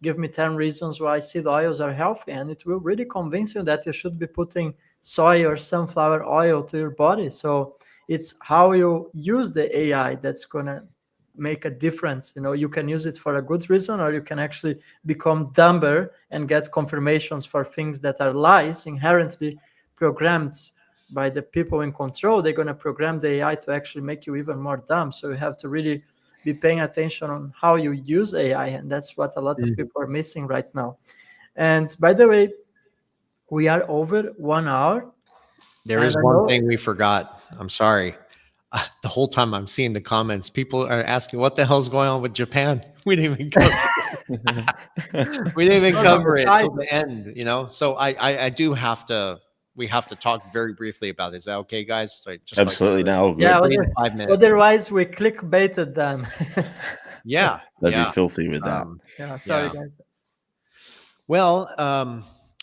Speaker 1: give me 10 reasons why seed oils are healthy. And it will really convince you that you should be putting soy or sunflower oil to your body. So it's how you use the AI that's going to make a difference. You can use it for a good reason, or you can actually become dumber and get confirmations for things that are lies inherently programmed by the people in control. They're going to program the AI to actually make you even more dumb. So you have to really be paying attention on how you use AI. And that's what a lot of people are missing right now. And by the way, we are over 1 hour.
Speaker 3: There is one thing we forgot. I'm sorry. The whole time I'm seeing the comments, people are asking, what the hell's going on with Japan? We didn't even cover it. We didn't even cover it till the end, So I do have to, we have to talk very briefly about it. Is that okay, guys?
Speaker 2: Absolutely. No.
Speaker 1: Yeah.
Speaker 3: 5 minutes.
Speaker 1: Otherwise, we clickbaited them.
Speaker 3: Yeah.
Speaker 2: They'd be filthy with that.
Speaker 1: Sorry, guys.
Speaker 3: Well,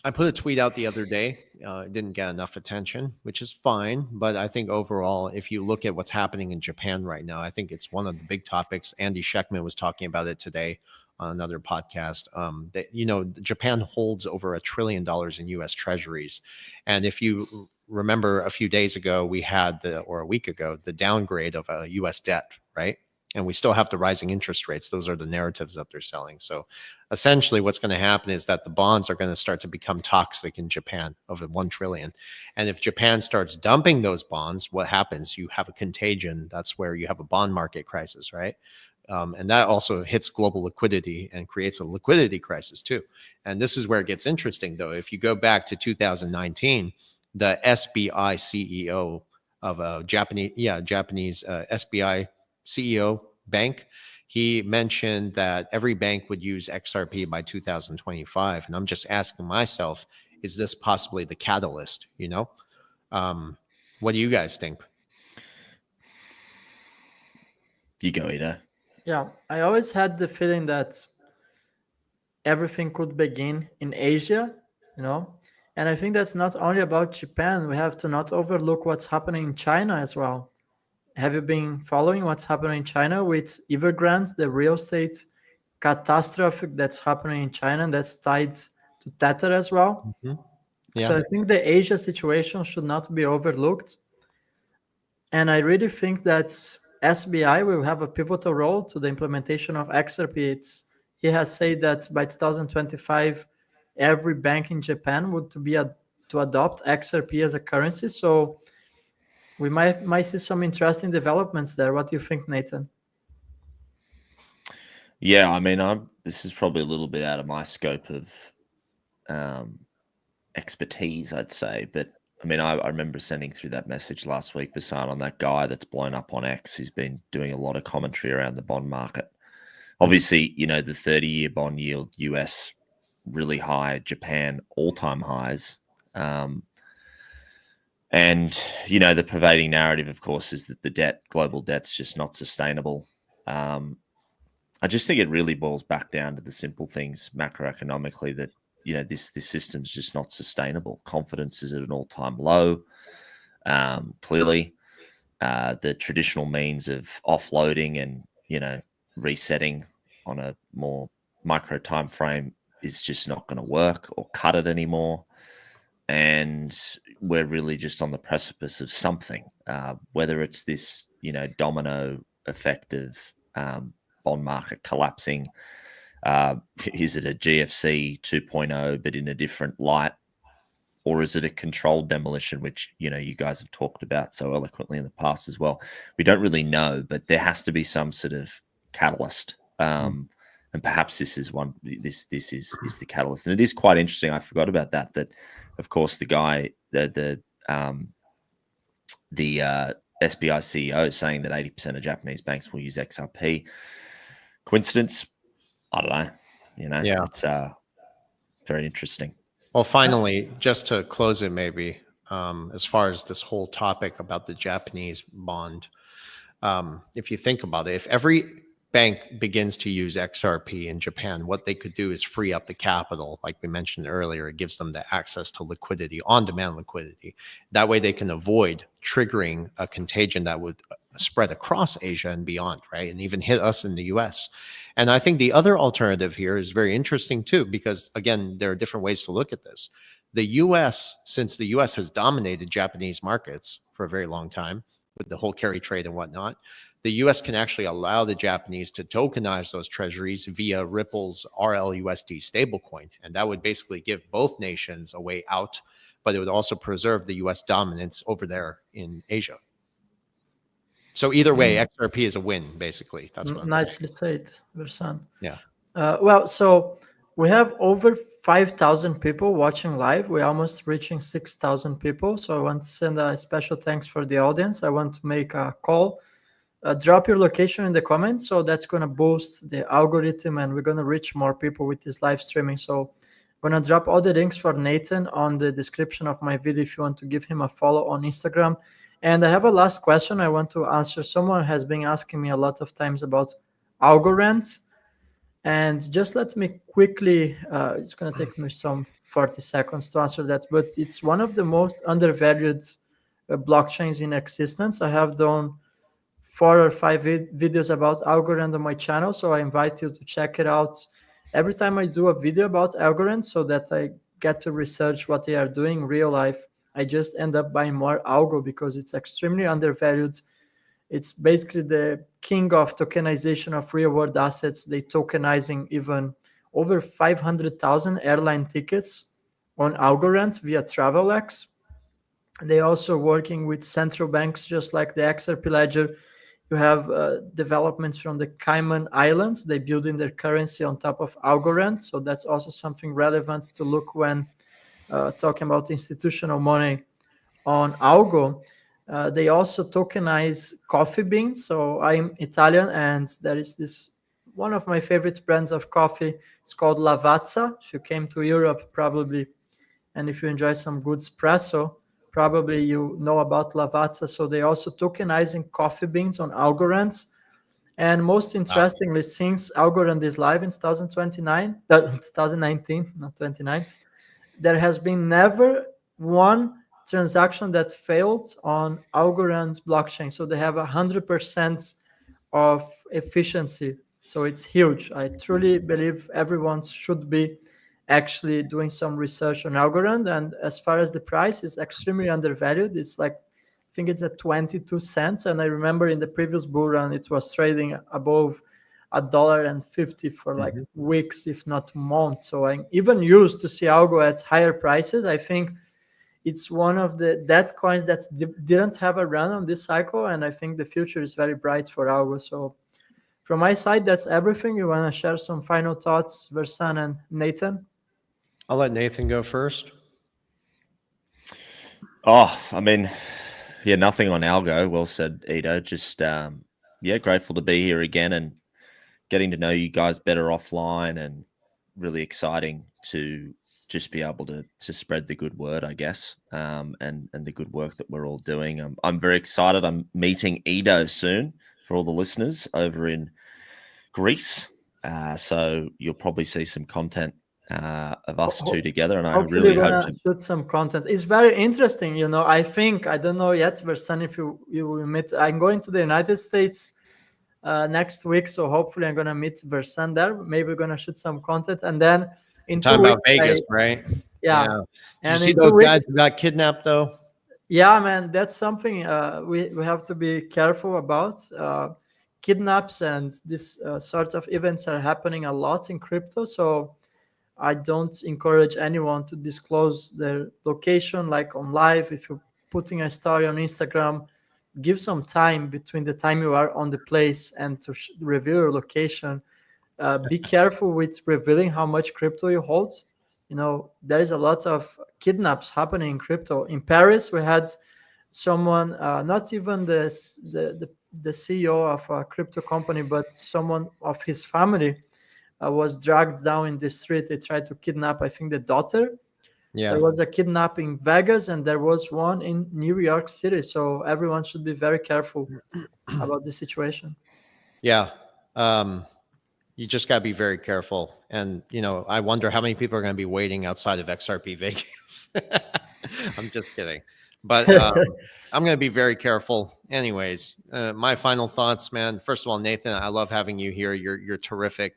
Speaker 3: I put a tweet out the other day. It didn't get enough attention, which is fine. But I think overall, if you look at what's happening in Japan right now, I think it's one of the big topics. Andy Schectman was talking about it today on another podcast. Japan holds over $1 trillion in U.S. Treasuries. And if you remember a few days ago, we had or a week ago, the downgrade of U.S. debt, right? And we still have the rising interest rates. Those are the narratives that they're selling. So essentially what's going to happen is that the bonds are going to start to become toxic in Japan of the 1 trillion. And if Japan starts dumping those bonds, what happens? You have a contagion. That's where you have a bond market crisis, right? And that also hits global liquidity and creates a liquidity crisis too. And this is where it gets interesting, though. If you go back to 2019, the SBI CEO of Japanese SBI CEO bank. He mentioned that every bank would use XRP by 2025. And I'm just asking myself, is this possibly the catalyst? What do you guys think?
Speaker 2: You go, Ida.
Speaker 1: Yeah, I always had the feeling that everything could begin in Asia, and I think that's not only about Japan. We have to not overlook what's happening in China as well. Have you been following what's happening in China with Evergrande, the real estate catastrophe that's happening in China, and that's tied to Tether as well?
Speaker 3: Yeah.
Speaker 1: So I think the Asia situation should not be overlooked. And I really think that SBI will have a pivotal role to the implementation of XRP. He has said that by 2025, every bank in Japan would to adopt XRP as a currency. So we might see some interesting developments there. What do you think, Nathan?
Speaker 2: Yeah, I mean, this is probably a little bit out of my scope of expertise, I'd say. But I mean, I remember sending through that message last week, Vasan, on that guy that's blown up on X, who's been doing a lot of commentary around the bond market. Obviously, the 30-year bond yield, US, really high, Japan, all-time highs. And, the pervading narrative, of course, is that global debt's just not sustainable. I just think it really boils back down to the simple things macroeconomically that, this system's just not sustainable. Confidence is at an all-time low. Clearly, the traditional means of offloading and, resetting on a more micro time frame is just not going to work or cut it anymore. And we're really just on the precipice of something, whether it's this, domino effect of bond market collapsing. Is it a GFC 2.0, but in a different light? Or is it a controlled demolition, which, you guys have talked about so eloquently in the past as well? We don't really know, but there has to be some sort of catalyst. And perhaps this is one. This is the catalyst, and it is quite interesting. I forgot about that. That, of course, the guy, the SBI CEO, saying that 80% of Japanese banks will use XRP. Coincidence? I don't know.
Speaker 3: Yeah.
Speaker 2: It's very interesting.
Speaker 3: Well, finally, just to close it, maybe as far as this whole topic about the Japanese bond, if you think about it, if every bank begins to use XRP in Japan, what they could do is free up the capital. Like we mentioned earlier, it gives them the access to liquidity, on-demand liquidity. That way they can avoid triggering a contagion that would spread across Asia and beyond, right? And even hit us in the US. And I think the other alternative here is very interesting too, because again, there are different ways to look at this. The US, since the US has dominated Japanese markets for a very long time with the whole carry trade and whatnot, the US can actually allow the Japanese to tokenize those treasuries via Ripple's RLUSD stablecoin. And that would basically give both nations a way out, but it would also preserve the US dominance over there in Asia. So either way, XRP is a win, basically. That's what I'm
Speaker 1: nicely said, Versan.
Speaker 3: Yeah.
Speaker 1: Well, so we have over 5,000 people watching live. We're almost reaching 6,000 people. So I want to send a special thanks for the audience. I want to make a call. Drop your location in the comments. So that's going to boost the algorithm and we're going to reach more people with this live streaming. So I'm going to drop all the links for Nathan on the description of my video if you want to give him a follow on Instagram. And I have a last question I want to answer. Someone has been asking me a lot of times about Algorand. And just let me quickly, it's going to take me some 40 seconds to answer that, but it's one of the most undervalued blockchains in existence. I have done 4 or 5 videos about Algorand on my channel, so I invite you to check it out every time I do a video about Algorand so that I get to research what they are doing in real life. I just end up buying more Algo because it's extremely undervalued. It's basically the king of tokenization of real-world assets. They tokenizing even over 500,000 airline tickets on Algorand via TravelX. They also working with central banks, just like the XRP ledger. You have developments from the Cayman Islands. They building their currency on top of Algorand. So that's also something relevant to look when talking about institutional money on Algo. They also tokenize coffee beans. So I'm Italian, and there is this one of my favorite brands of coffee. It's called Lavazza. If you came to Europe, probably, and if you enjoy some good espresso, probably you know about Lavazza. So they also tokenizing coffee beans on Algorand. And most interestingly, since Algorand is live in 2019, not 29, there has been never one transaction that failed on Algorand's blockchain. So they have 100% of efficiency. So it's huge. I truly believe everyone should be actually doing some research on Algorand. And as far as the price is extremely undervalued, it's like, I think it's at 22 cents. And I remember in the previous bull run, it was trading above $1.50 for like weeks, if not months. So I'm even used to see Algo at higher prices. I think it's one of the debt coins that didn't have a run on this cycle, and I think the future is very bright for Algo. So from my side, that's everything. You want to share some final thoughts, Versan and Nathan?
Speaker 3: I'll let Nathan go first.
Speaker 2: Oh, I mean, yeah, nothing on Algo. Well said, Ito. Just grateful to be here again and getting to know you guys better offline, and really exciting to just be able to spread the good word, I guess, and the good work that we're all doing. I'm very excited. I'm meeting Ito soon for all the listeners over in Greece. So you'll probably see some content of us two together, and I really hope to
Speaker 1: shoot some content. It's very interesting, I think, I don't know yet, Versan, if you will meet. I'm going to the United States next week, so hopefully I'm gonna meet Versan there. Maybe we're gonna shoot some content, and then in 2 weeks,
Speaker 3: about Vegas, right?
Speaker 1: Yeah.
Speaker 3: Did
Speaker 1: And
Speaker 3: you see those guys who got kidnapped though?
Speaker 1: Yeah, man, that's something we have to be careful about. Kidnaps and this sort of events are happening a lot in crypto, so I don't encourage anyone to disclose their location like on live. If you're putting a story on Instagram, give some time between the time you are on the place and to reveal your location. Be careful with revealing how much crypto you hold. There is a lot of kidnaps happening in crypto. In Paris, we had someone, not even the CEO of a crypto company, but someone of his family was dragged down in the street. They tried to kidnap, I think, the daughter.
Speaker 3: Yeah.
Speaker 1: There was a kidnap in Vegas, and there was one in New York City. So everyone should be very careful about this situation.
Speaker 3: Yeah. You just got to be very careful. And, I wonder how many people are going to be waiting outside of XRP Vegas. I'm just kidding. But I'm going to be very careful. Anyways, my final thoughts, man. First of all, Nathan, I love having you here. You're terrific.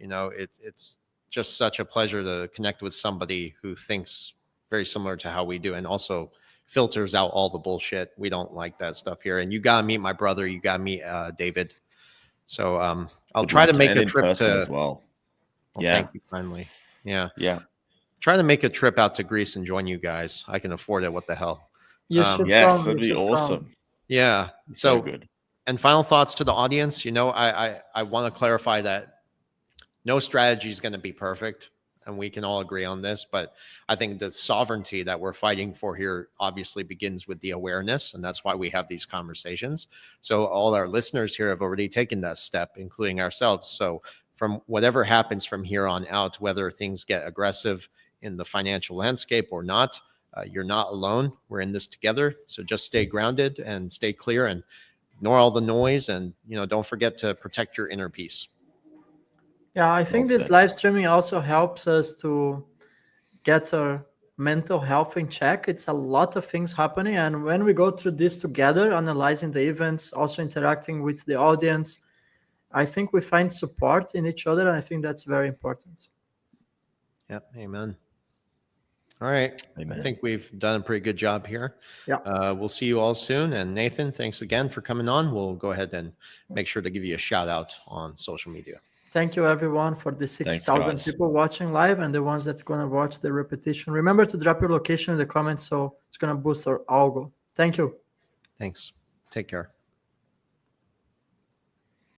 Speaker 3: It's just such a pleasure to connect with somebody who thinks very similar to how we do, and also filters out all the bullshit. We don't like that stuff here. And you got to meet my brother. You got to meet David. So I'll try to make a trip to
Speaker 2: as well.
Speaker 3: Thank you kindly. Yeah.
Speaker 2: Try
Speaker 3: to make a trip out to Greece and join you guys. I can afford it. What the hell?
Speaker 2: Yes, that'd be awesome.
Speaker 3: Yeah. So
Speaker 2: good.
Speaker 3: And final thoughts to the audience. I want to clarify that no strategy is going to be perfect, and we can all agree on this. But I think the sovereignty that we're fighting for here obviously begins with the awareness, and that's why we have these conversations. So all our listeners here have already taken that step, including ourselves. So from whatever happens from here on out, whether things get aggressive in the financial landscape or not, you're not alone. We're in this together. So just stay grounded and stay clear and ignore all the noise. And, don't forget to protect your inner peace.
Speaker 1: Yeah, I think this live streaming also helps us to get our mental health in check. It's a lot of things happening. And when we go through this together, analyzing the events, also interacting with the audience, I think we find support in each other. And I think that's very important.
Speaker 3: Yep. Amen. All right. Amen. I think we've done a pretty good job here.
Speaker 1: Yeah.
Speaker 3: We'll see you all soon. And Nathan, thanks again for coming on. We'll go ahead and make sure to give you a shout out on social media.
Speaker 1: Thank you, everyone, for the 6,000 people watching live and the ones that's going to watch the repetition. Remember to drop your location in the comments, so it's going to boost our algo. Thank you.
Speaker 3: Thanks. Take care.